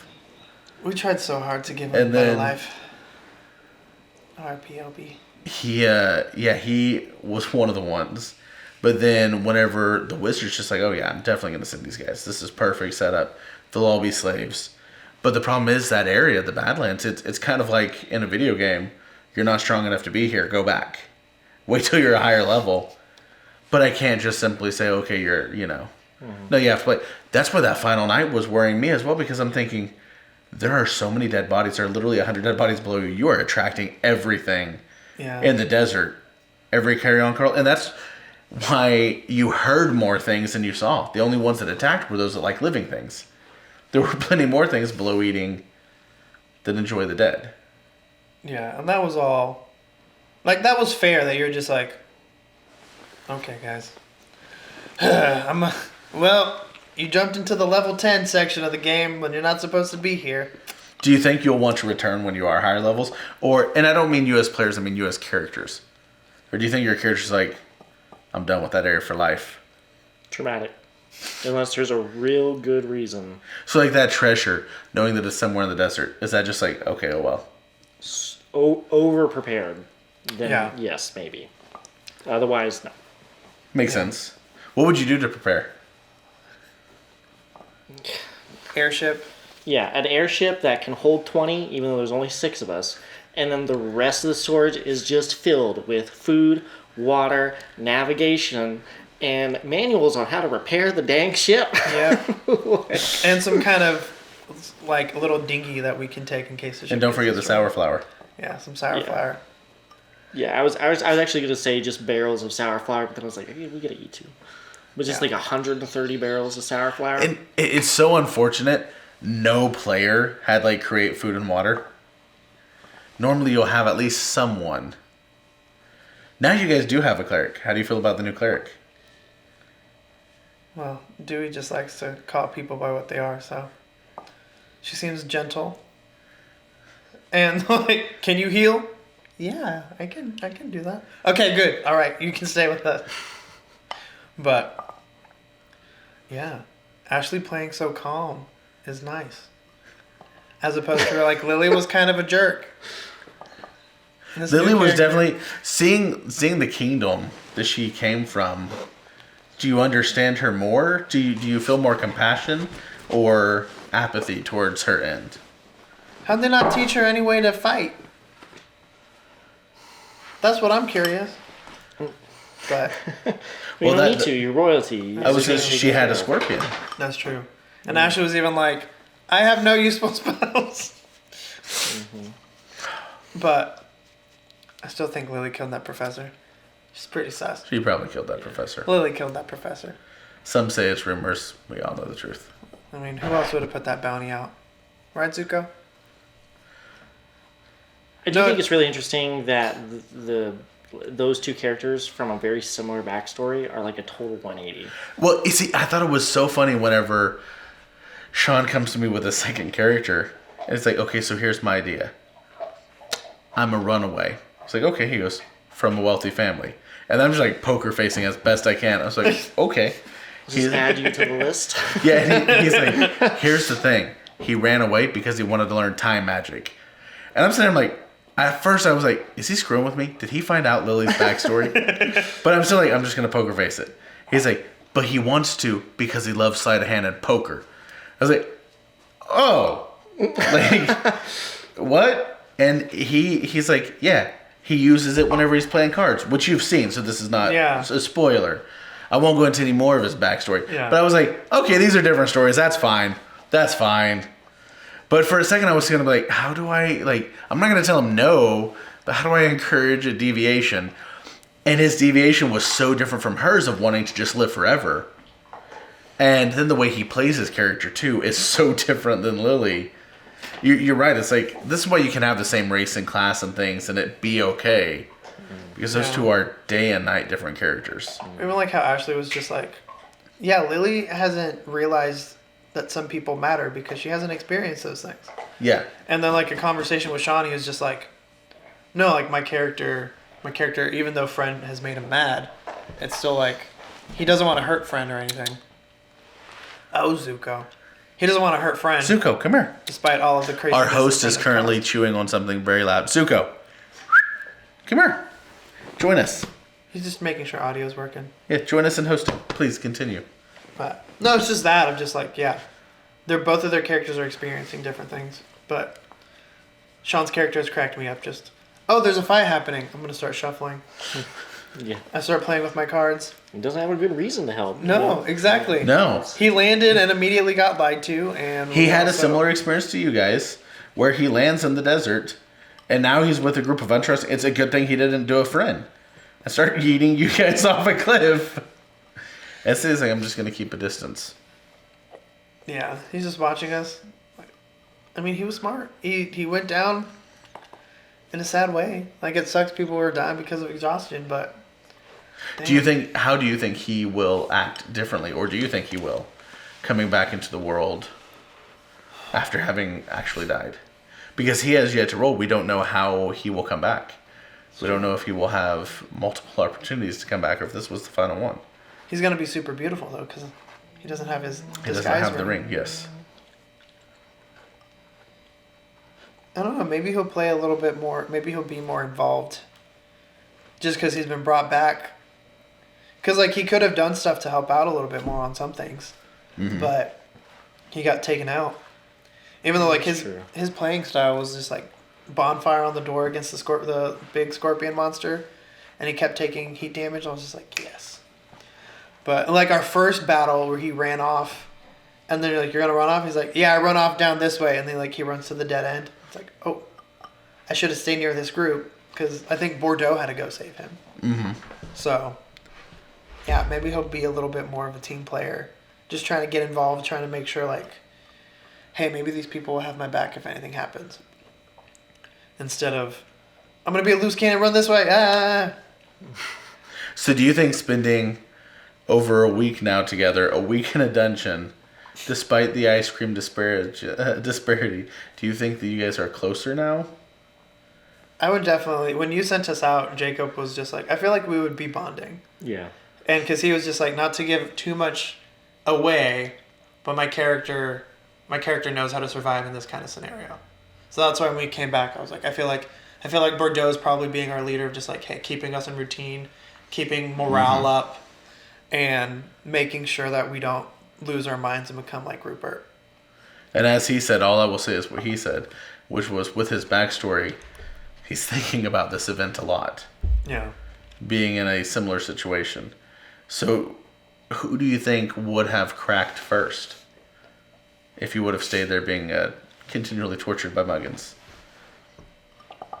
We tried so hard to give him And a better then- life. R.I.P. LB. He was one of the ones. But then whenever the wizard's just like, oh yeah, I'm definitely going to send these guys. This is perfect setup. They'll all be slaves. But the problem is that area, the Badlands, it's kind of like in a video game. You're not strong enough to be here. Go back. Wait till you're a higher level. But I can't just simply say, okay, No, you have to play. That's why that final night was worrying me as well, because I'm thinking, there are so many dead bodies. There are literally 100 dead bodies below you. You are attracting everything Yeah. in the desert. Every carry-on curl. And that's why you heard more things than you saw. The only ones that attacked were those that like living things. There were plenty more things below eating that enjoy the dead. Yeah, and that was all... Like, that was fair that you're just like... Okay, guys. Well, you jumped into the level 10 section of the game when you're not supposed to be here. Do you think you'll want to return when you are higher levels? And I don't mean you as players, I mean you as characters. Or do you think your character's like, I'm done with that area for life? Traumatic. Unless there's a real good reason. So like that treasure, knowing that it's somewhere in the desert, is that just like, okay, oh well. Over prepared. Then Yeah. yes, maybe. Otherwise, no. Makes sense. What would you do to prepare? Airship. Yeah, an airship that can hold 20, even though there's only 6 of us. And then the rest of the storage is just filled with food, water, navigation, and manuals on how to repair the dang ship. Yeah. And some kind of, like, little dinghy that we can take in case the ship And don't gets forget the destroyed. sour flour. Yeah, some sour Yeah. flour. Yeah, I was actually going to say just barrels of sour flour, but then I was like, okay, we got to eat 2. But just Yeah. like 130 barrels of sour flour. And it's so unfortunate no player had like create food and water. Normally you'll have at least someone. Now you guys do have a cleric. How do you feel about the new cleric? Well, Dewey just likes to call people by what they are, so... She seems gentle. And, like, can you heal? Yeah, I can do that. Okay, good. All right, you can stay with us. But, yeah, Ashley playing so calm is nice. As opposed to, like, Lily was kind of a jerk. And this Lily new was character- definitely seeing the kingdom that she came from. Do you understand her more? Do you feel more compassion or apathy towards her end? How'd they not teach her any way to fight? That's what I'm curious. But We Well, don't that- need to. You're royalty. I was Just just take she had care a of. scorpion. that's true. And Ashley was even like, I have no useful spells. But I still think Lily killed that professor. She's pretty sus. She probably killed that professor. Lily killed that professor. Some say it's rumors. We all know the truth. I mean, who else would have put that bounty out? Right, Zuko? I do No. think it's really interesting that those two characters from a very similar backstory are like a total 180. Well, you see, I thought it was so funny whenever Sean comes to me with a second character. And it's like, okay, so here's my idea. I'm a runaway. It's like, okay, he goes, from a wealthy family. And I'm just like poker facing as best I can. I was like, okay. Just add you to the list. Yeah, and he's like, here's the thing. He ran away because he wanted to learn time magic. And I'm sitting there like, at first I was like, is he screwing with me? Did he find out Lily's backstory? But I'm still like, I'm just going to poker face it. He's like, but he wants to because he loves sleight of hand and poker. I was like, oh, like, what? And he's like, yeah, he uses it whenever he's playing cards, which you've seen, so this is not Yeah. a spoiler. I won't go into any more of his backstory. Yeah. But I was like, okay, these are different stories. That's fine. That's fine. But for a second, I was going to be like, how do I, like, I'm not going to tell him no, but how do I encourage a deviation? And his deviation was so different from hers of wanting to just live forever. And then the way he plays his character, too, is so different than Lily. You're right. It's like, this is why you can have the same race and class and things and it be okay. because those Yeah. two are day and night different characters. Even like how Ashley was just like, yeah, Lily hasn't realized that some people matter because she hasn't experienced those things. Yeah, And then like a conversation with Shawnee is just like, no, like my character, even though Friend has made him mad, it's still like, he doesn't want to hurt Friend or anything. Oh, Zuko. He doesn't want to hurt Friend, Zuko, come here. despite all of the crazy. Our host is currently chewing on something very loud. Zuko, come here. Join us. He's just making sure audio's working. Yeah, join us in hosting. Please continue. But no, it's just that. I'm just like, yeah, both of their characters are experiencing different things. But Sean's character has cracked me up. Just, oh, there's a fight happening. I'm gonna start shuffling. Yeah. I start playing with my cards. He doesn't have a good reason to help. No, exactly. No. He landed and immediately got lied to, and He had a also- similar experience to you guys, where he lands in the desert, and now he's with a group of untrusted. It's a good thing he didn't do a friend and start yeeting you guys off a cliff. And says, like, I'm just gonna keep a distance. Yeah, he's just watching us. I mean, he was smart. He went down in a sad way. Like, it sucks people were dying because of exhaustion, but. Do you think? How do you think he will act differently, or do you think he will, coming back into the world after having actually died? Because he has yet to roll. We don't know how he will come back. We don't know if he will have multiple opportunities to come back, or if this was the final one. He's gonna be super beautiful though, because he doesn't have his. He doesn't have the ring. Yes. I don't know. Maybe he'll play a little bit more. Maybe he'll be more involved. Just because he's been brought back. Because like he could have done stuff to help out a little bit more on some things, but he got taken out. Even though like That's true. his playing style was just like bonfire on the door against the big scorpion monster, and he kept taking heat damage. I was just like, yes. But like our first battle where he ran off, and then you're like, you're gonna run off. He's like, yeah, I run off down this way, and then like he runs to the dead end. It's like, oh, I should have stayed near this group because I think Bordeaux had to go save him. Mm-hmm. So, yeah, maybe he'll be a little bit more of a team player, just trying to get involved, trying to make sure like, hey, maybe these people will have my back if anything happens. Instead of, I'm gonna be a loose cannon, run this way. Ah. So do you think spending over a week now together, a week in a dungeon, despite the ice cream disparity, do you think that you guys are closer now? I would definitely. When you sent us out, Jacob was just like, I feel like we would be bonding, Yeah. and because he was just like, not to give too much away, but my character knows how to survive in this kind of scenario. So that's why when we came back, I was like, I feel like Bordeaux is probably being our leader of just like, hey, keeping us in routine, keeping morale up, and making sure that we don't lose our minds and become like Rupert. And as he said, all I will say is what he said, which was with his backstory, he's thinking about this event a lot, Yeah. being in a similar situation. So who do you think would have cracked first if you would have stayed there being continually tortured by Muggins? I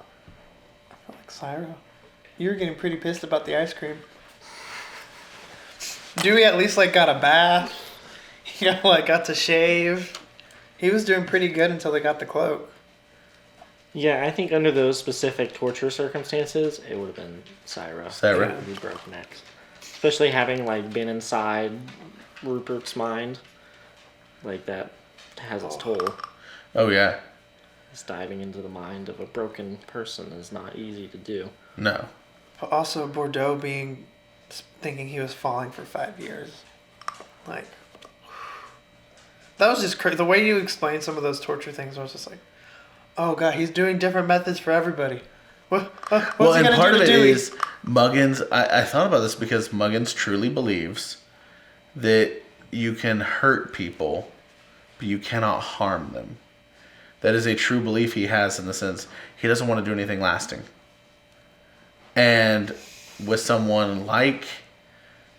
feel like Syra. You were getting pretty pissed about the ice cream. Dewey at least like got a bath. He got to shave. He was doing pretty good until they got the cloak. Yeah, I think under those specific torture circumstances, it would have been Syra. Syra? Who broke next. Especially having like been inside Rupert's mind. Like that has its toll. Oh, yeah. Just diving into the mind of a broken person is not easy to do. No. But also Bordeaux thinking he was falling for 5 years. Like, that was just crazy. The way you explained some of those torture things, I was just like, oh god, he's doing different methods for everybody. What's Well, he and gonna part do of to it Dewey? is Muggins. I thought about this because Muggins truly believes that you can hurt people, but you cannot harm them. That is a true belief he has in the sense he doesn't want to do anything lasting. And with someone like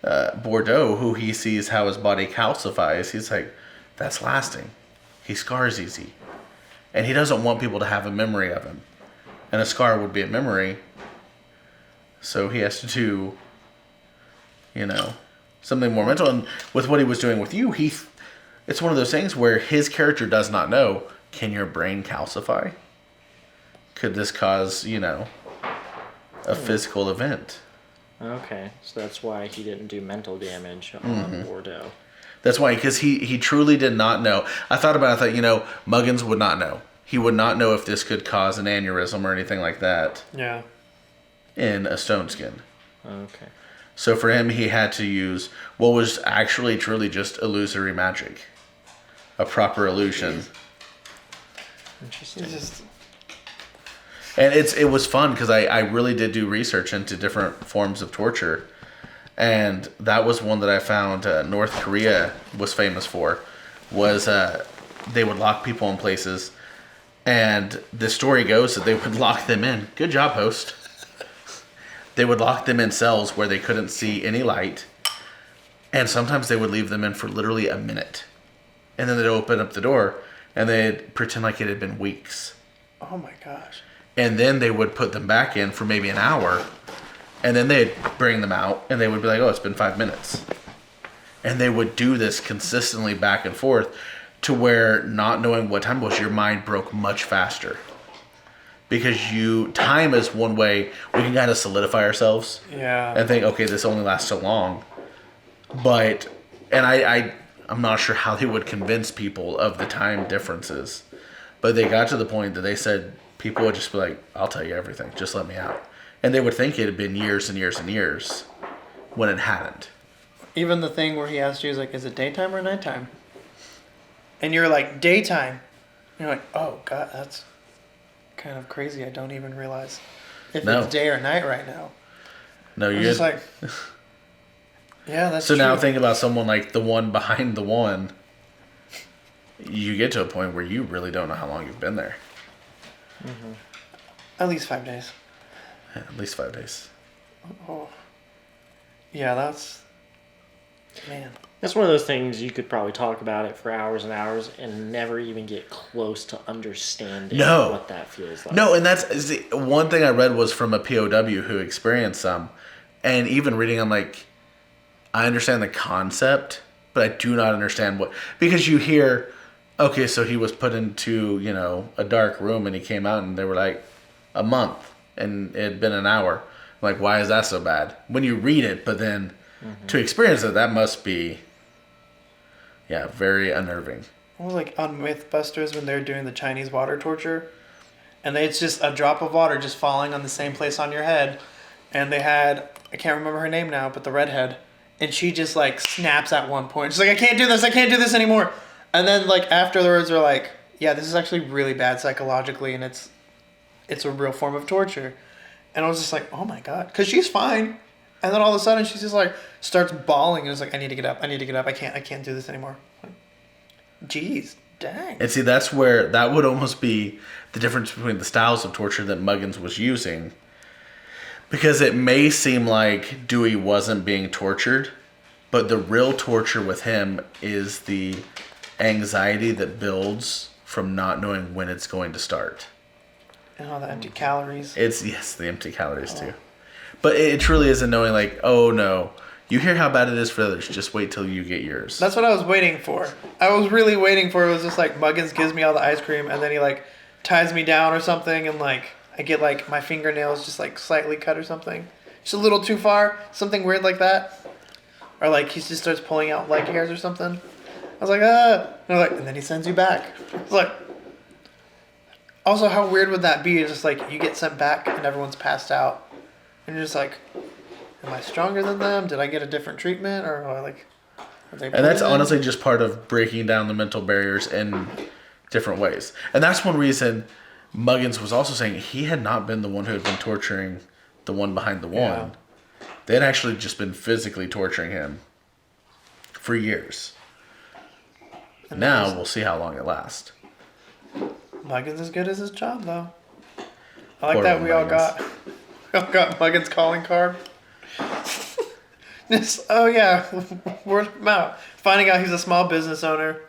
Bordeaux, who he sees how his body calcifies, he's like, that's lasting. He scars easy. And he doesn't want people to have a memory of him. And a scar would be a memory. So he has to do, something more mental. And with what he was doing with you, it's one of those things where his character does not know, can your brain calcify? Could this cause, a physical event. Okay, so that's why he didn't do mental damage on Bordeaux. That's why, because he truly did not know. I thought about it, I thought, Muggins would not know. He would not know if this could cause an aneurysm or anything like that Yeah. in a stone skin. Okay. So for him, he had to use what was actually truly just illusory magic. A proper illusion. Interesting. It's just And it was fun because I really did do research into different forms of torture. And that was one that I found North Korea was famous for. Was they would lock people in places. And the story goes that they would lock them in. Good job, host. They would lock them in cells where they couldn't see any light. And sometimes they would leave them in for literally a minute. And then they'd open up the door and they'd pretend like it had been weeks. oh my gosh. And then they would put them back in for maybe an hour. And then they'd bring them out and they would be like, oh, it's been 5 minutes. And they would do this consistently back and forth to where not knowing what time it was, your mind broke much faster. Because time is one way we can kind of solidify ourselves Yeah. and think, okay, this only lasts so long. But, and I'm not sure how they would convince people of the time differences. But they got to the point that they said people would just be like, I'll tell you everything, just let me out. And they would think it had been years and years and years when it hadn't. Even the thing where he asked you, is like, is it daytime or nighttime? And you're like, daytime. And you're like, oh god, that's kind of crazy. I don't even realize if No. it's day or night right now. No, I'm you're just like, yeah, that's so true. now think about someone like the one behind the one. You get to a point where you really don't know how long you've been there. At least 5 days. At least 5 days. Oh. Yeah, that's man. That's one of those things you could probably talk about it for hours and hours and never even get close to understanding No. what that feels like. No, and that's one thing I read was from a POW who experienced some. And even reading, I'm like, I understand the concept, but I do not understand what. Because you hear, okay, so he was put into, a dark room and he came out and they were like, a month and it had been an hour. I'm like, why is that so bad? When you read it, but then to experience it, that must be, very unnerving. Well, like on Mythbusters when they're doing the Chinese water torture, and it's just a drop of water just falling on the same place on your head, and they had, I can't remember her name now, but the redhead, and she just like snaps at one point. She's like, I can't do this anymore. And then like afterwards they're like, yeah, this is actually really bad psychologically, and it's a real form of torture. And I was just like, oh my god, because she's fine. And then all of a sudden she's just like starts bawling and it's like, I need to get up, I can't do this anymore. Like, jeez, dang. And see, that's where that would almost be the difference between the styles of torture that Muggins was using. Because it may seem like Dewey wasn't being tortured, but the real torture with him is the anxiety that builds from not knowing when it's going to start. And all the empty calories. It's, yes, the empty calories too. But it truly isn't knowing like, oh no, you hear how bad it is for others, just wait till you get yours. That's what I was waiting for. I was really waiting for it. It was just like Muggins gives me all the ice cream and then he like ties me down or something and like I get like my fingernails just like slightly cut or something. Just a little too far. Something weird like that. Or like he just starts pulling out leg hairs or something. I was like, and then he sends you back. It's like, also how weird would that be? It's just like you get sent back and everyone's passed out. And you're just like, am I stronger than them? Did I get a different treatment? Or like, are they And that's poisoned? honestly just part of breaking down the mental barriers in different ways. And that's one reason Muggins was also saying he had not been the one who had been torturing the one behind the one. Yeah. They had actually just been physically torturing him for years. And Now there's- we'll see how long it lasts. Muggins is good as his job, though. I like Poor that old we all Muggins. got Muggins' calling card. Oh yeah, word of mouth. Finding out he's a small business owner.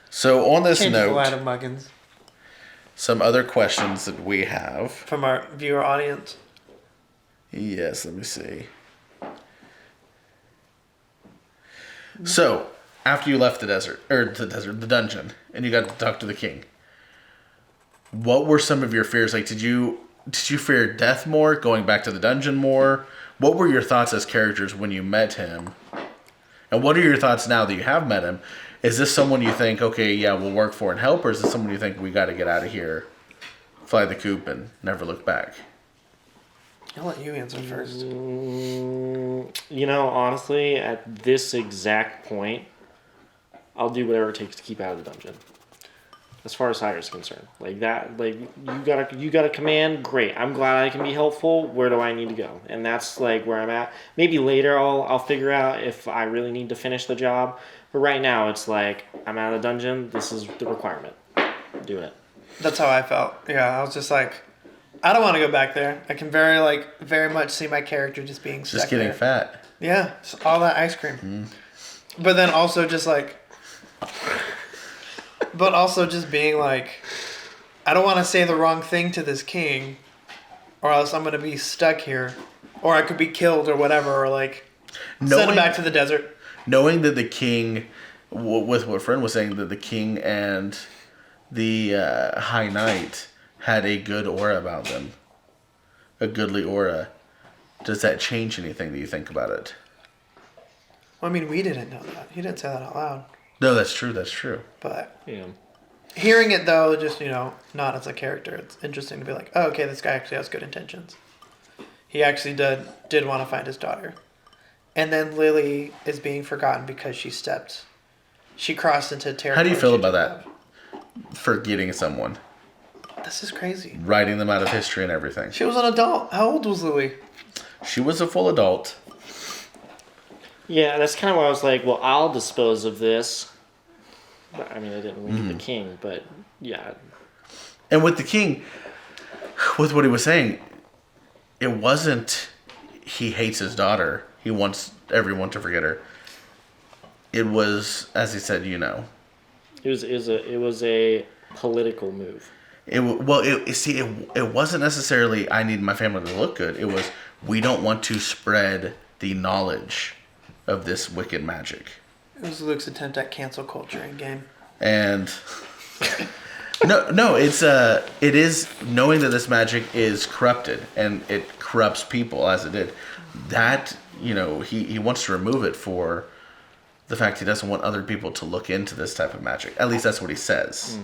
So on this Changes a lot note, of Muggins some other questions that we have. from our viewer audience. Yes, let me see. So, after you left the dungeon, and you got to talk to the king, what were some of your fears? Like, did you did you fear death more, going back to the dungeon more? What were your thoughts as characters when you met him? And what are your thoughts now that you have met him? Is this someone you think, okay, yeah, we'll work for and help, or is this someone you think we got to get out of here, fly the coop, and never look back? I'll let you answer first. You know, honestly, at this exact point, I'll do whatever it takes to keep out of the dungeon. As far as Sire's concerned, like that, like you got a command. Great, I'm glad I can be helpful. Where do I need to go? And that's like where I'm at. Maybe later I'll figure out if I really need to finish the job. But right now it's like I'm out of the dungeon. This is the requirement. Do it. That's how I felt. Yeah, I was just like, I don't want to go back there. I can very much see my character just being stuck Just getting there. fat. Yeah, just all that ice cream. But then also just like, but also just being like, I don't want to say the wrong thing to this king, or else I'm gonna be stuck here, or I could be killed or whatever, or like send him back to the desert. Knowing that the king, with what Friend was saying, that the king and the High Knight had a good aura about them, a goodly aura. Does that change anything that you think about it? Well, I mean, we didn't know that. He didn't say that out loud. No, that's true. That's true. But Yeah. hearing it though, just not as a character, it's interesting to be like, oh, okay, this guy actually has good intentions. He actually did want to find his daughter, and then Lily is being forgotten because she crossed into territory. How do you feel she about didn't that? Forgetting someone, have. This is crazy. writing them out of history and everything. She was an adult. How old was Lily? She was a full adult. Yeah, that's kind of why I was like, well, I'll dispose of this. But, I mean, I didn't leave the king, but yeah. And with the king, with what he was saying, it wasn't he hates his daughter. He wants everyone to forget her. It was, as he said, It was a political move. It wasn't necessarily I need my family to look good. It was we don't want to spread the knowledge of this wicked magic. It was Luke's attempt at cancel culture in game. And no, it is knowing that this magic is corrupted and it corrupts people as it did. That he wants to remove it for the fact he doesn't want other people to look into this type of magic. At least that's what he says.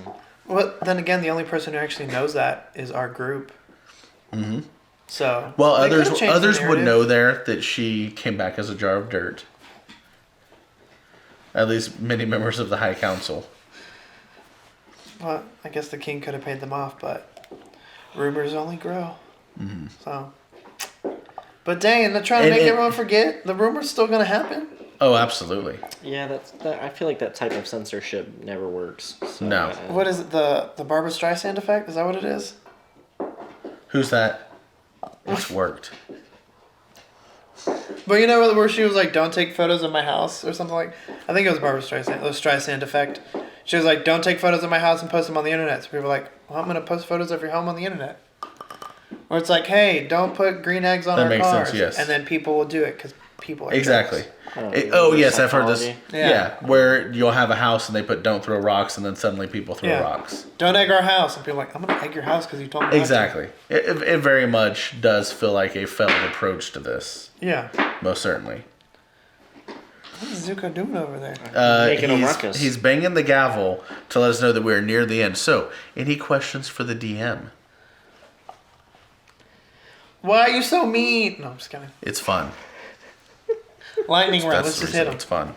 Well, then again, the only person who actually knows that is our group. Mm-hmm. So Well, they could've changed the others would narrative. know there that she came back as a jar of dirt. At least many members of the High Council. Well, I guess the king could have paid them off, but rumors only grow. Mm-hmm. So, but dang, they're trying to And make it- everyone forget the rumor's still gonna happen. Oh, absolutely. Yeah, I feel like that type of censorship never works. So, No. What is it? The Barbara Streisand effect? Is that what it is? Who's that? It's worked. But you know where she was like, "Don't take photos of my house" or something like. I think it was Barbara Streisand. The Streisand effect. She was like, "Don't take photos of my house and post them on the internet." So people were like, "Well, I'm gonna post photos of your home on the internet." Or it's like, "Hey, don't put green eggs on That our makes cars," sense, yes. and then people will do it because people are Exactly. jerks. Yes, I've heard this. Psychology. Yeah. Where you'll have a house and they put "Don't throw rocks" and then suddenly people throw Yeah. rocks. Don't egg our house, and people are like, "I'm gonna egg your house because you told me." not to." Exactly. It very much does feel like a failed approach to this. Yeah. Most certainly. What is Zuko doing over there? Making a ruckus. He's banging the gavel to let us know that we're near the end. So, any questions for the DM? Why are you so mean? No, I'm just kidding. It's fun. Lightning round. That's Let's the just reason hit him. it's fun.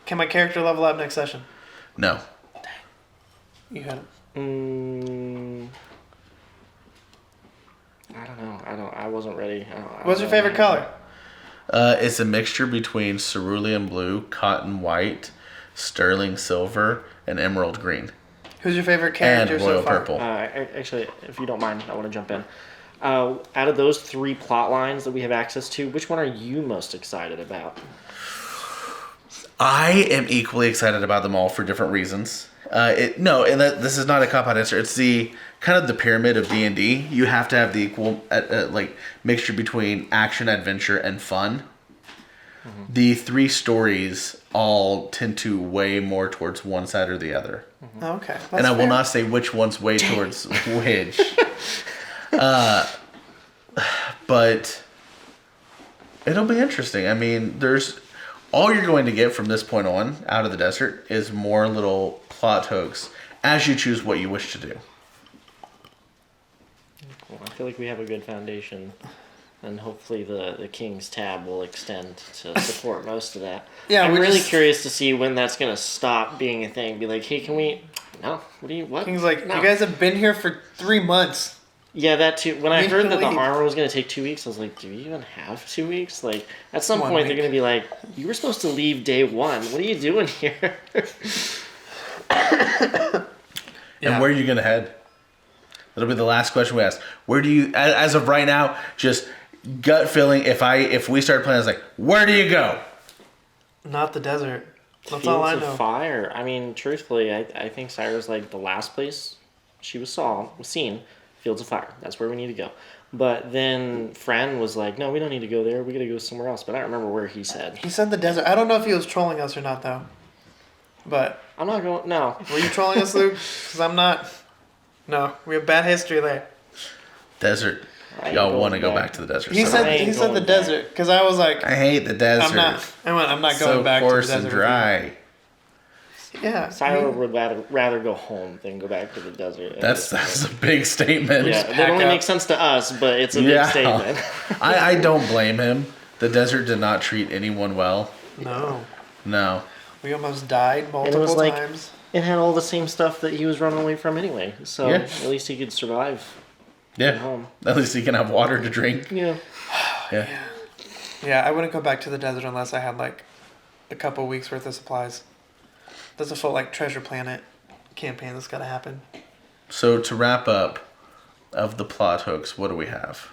Can my character level up next session? No. You hit him. I don't know. I wasn't ready. I don't What's your know. favorite color? It's a mixture between cerulean blue, cotton white, sterling silver, and emerald green. Who's your favorite And character royal so far? purple. Actually, if you don't mind, I want to jump in. Out of those 3 plot lines that we have access to, which one are you most excited about? I am equally excited about them all for different reasons. This is not a cop-out answer. It's the kind of the pyramid of D&D. You have to have the equal mixture between action, adventure, and fun. Mm-hmm. The 3 stories all tend to weigh more towards one side or the other. Oh, okay. And I will fair. not say which one's way towards which. But it'll be interesting. I mean, there's all you're going to get from this point on out of the desert is more little plot hooks as you choose what you wish to do. Well, I feel like we have a good foundation, and hopefully the King's tab will extend to support most of that. Yeah, I'm we really just- curious to see when that's gonna stop being a thing. Be like, hey, can we? No, what? King's like, No. you guys have been here for 3 months. Yeah, that too. When I We heard can that the leave. armor was gonna take 2 weeks, I was like, do we even have 2 weeks? Like, at some 1 point, they're week. gonna be like, you were supposed to leave day 1. What are you doing here? And where are you going to head? That'll be the last question we ask. Where do you, as of right now, just gut feeling? If we start playing, I was like, where do you go? Not the desert. That's all I Fields know. of Fire. I mean, truthfully, I think Syra's like the last place she was seen. Fields of Fire. That's where we need to go. But then Fran was like, no, we don't need to go there. We got to go somewhere else. But I don't remember where he said. He said the desert. I don't know if he was trolling us or not, though. But I'm not going. No. were you trolling us, Luke? Because I'm not. No, we have bad history there. Desert. I ain't Y'all going want to go back. back to the desert. He so said I ain't he said the going there. desert because I was like, I hate the desert. I'm not so going back to the coarse desert. and dry. Yeah, Syra would rather go home than go back to the desert. That's a big statement. yeah. pack That only up. makes sense to us, but it's a big statement. I don't blame him. The desert did not treat anyone well. No, No. we almost died multiple was like- times. It had all the same stuff that he was running away from anyway. So Yeah. at least he could survive at Yeah. home. At least he can have water to drink. Yeah. Yeah. Yeah, I wouldn't go back to the desert unless I had like a couple weeks worth of supplies. There's a full like treasure planet campaign that's gotta happen. So to wrap up, of the plot hooks, what do we have?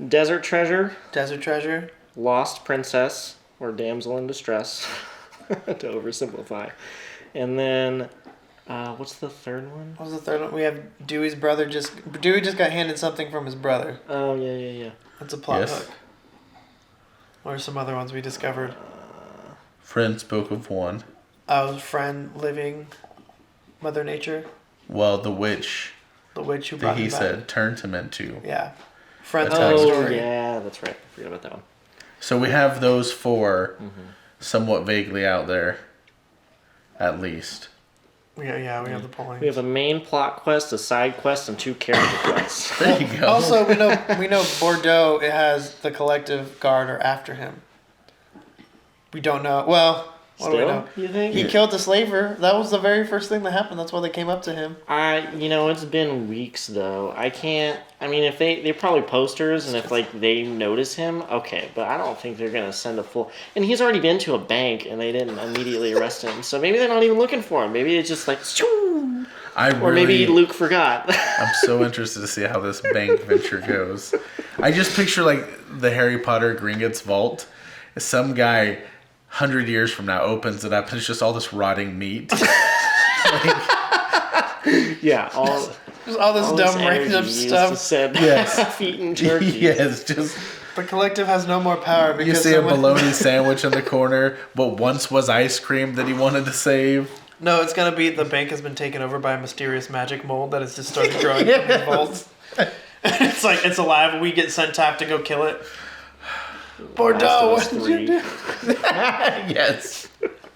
Desert treasure, Desert treasure. lost princess, or damsel in distress, to oversimplify. And then, what's the third one? What was the third one? We have Dewey just got handed something from his brother. Oh, yeah. That's a plot Yes. hook. Or some other ones we discovered. Friend spoke of one. Our friend living Mother Nature, Well, the witch the witch who that brought he him back. said turned him into. Yeah. Friend That's telling how- Oh, story. yeah, that's right. I forgot about that one. So we have those four somewhat vaguely out there, at least. We have the polling. We have a main plot quest, a side quest, and 2 character quests. There you go. Also, we know Bordeaux. It has the collective guard are after him. We don't know. Well, what do we know? Still, you think? He killed the slaver. That was the very first thing that happened. That's why they came up to him. It's been weeks though. I can't. I mean, if they're probably posters, and if like they notice him, okay. But I don't think they're gonna send a full. And he's already been to a bank, and they didn't immediately arrest him. So maybe they're not even looking for him. Maybe it's just like, shoo, or maybe Luke forgot. I'm so interested to see how this bank venture goes. I just picture like the Harry Potter Gringotts vault. Some guy 100 years from now opens it up and it's just all this rotting meat. Yeah, all Just all this dumb random To stuff. send Yes. half-eaten turkeys. Yes, just The collective has no more power because you see a someone- bologna sandwich in the corner, what once was ice cream that he wanted to save. No, it's gonna be the bank has been taken over by a mysterious magic mold that has just started growing from his vaults. It's like it's alive. We get sent tapped to go kill it. Bordeaux, Last what of Us did you 3. do? Yes.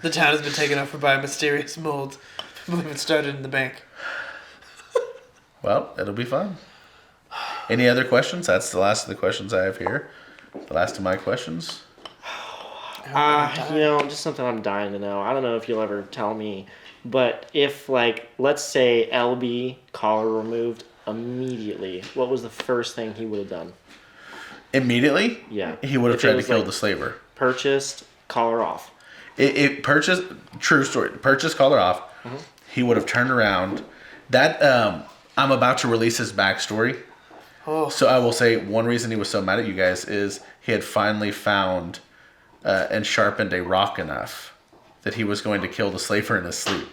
The town has been taken over by a mysterious mold. I believe it started in the bank. Well, it'll be fun. Any other questions? That's the last of the questions I have here. The last of my questions. Just something I'm dying to know. I don't know if you'll ever tell me, but if like, let's say LB collar removed immediately, what was the first thing he would have done? Immediately, Yeah. he would have If it tried to was, kill like, the slaver. Purchased, collar off. It purchased, true story, purchased collar off. He would have turned around. That, I'm about to release his backstory. Oh, So I will say one reason he was so mad at you guys is he had finally found and sharpened a rock enough that he was going to kill the slaver in his sleep.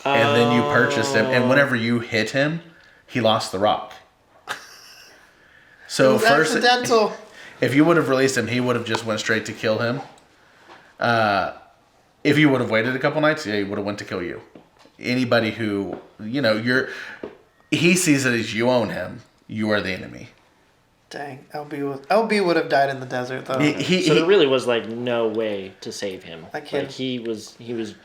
And then you purchased him, and whenever you hit him, he lost the rock. it So was first, accidental. if you would have released him, he would have just went straight to kill him. If you would have waited a couple nights, yeah, he would have went to kill you. Anybody who, he sees it as you own him. You are the enemy. Dang, LB would have died in the desert though. So there really was like no way to save him. I can't- Like he was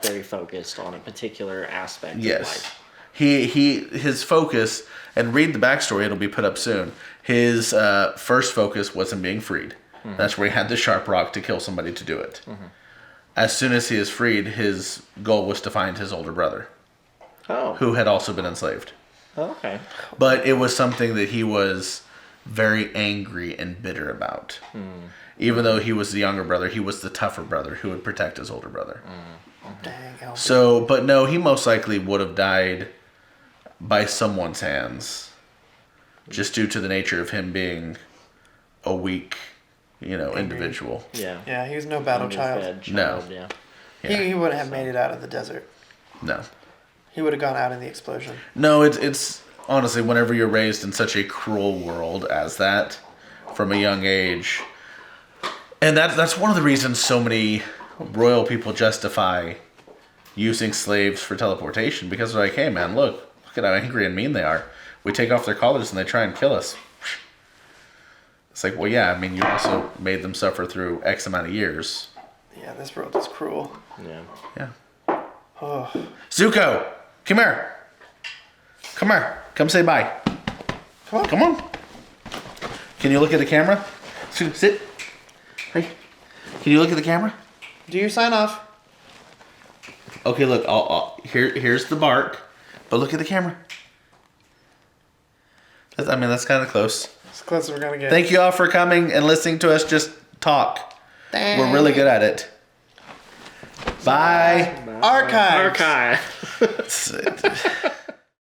very focused on a particular aspect of Yes. life. His focus, and read the backstory, it'll be put up soon. His first focus was in being freed. That's where he had the sharp rock to kill somebody to do it. As soon as he is freed, his goal was to find his older brother, Oh. who had also been enslaved. Okay. But it was something that he was very angry and bitter about. Even though he was the younger brother, he was the tougher brother who would protect his older brother. Dang, LB. So, but no, he most likely would have died by someone's hands, just due to the nature of him being a weak, individual. Yeah. Yeah, he was no battle child. Underfed No. child, Yeah. Yeah. He wouldn't have made it out of the desert. No, He would have gone out in the explosion. no, it's honestly, whenever you're raised in such a cruel world as that, from a young age, and that's one of the reasons so many royal people justify using slaves for teleportation, because they're like, hey man, look at how angry and mean they are. We take off their collars and they try and kill us. It's like, well, yeah, I mean, you also made them suffer through X amount of years. Yeah, this world is cruel. Yeah. Yeah. Oh, Zuko, come here. Come here. Come say bye. come on. Come on. Can you look at the camera? Sit. Hey. Can you look at the camera? Do your sign off. Okay, look. Here's the bark, but look at the camera. That's kind of close. As close as we're gonna get. Thank you all for coming and listening to us just talk. Dang. We're really good at it. Bye. Archives. Archive.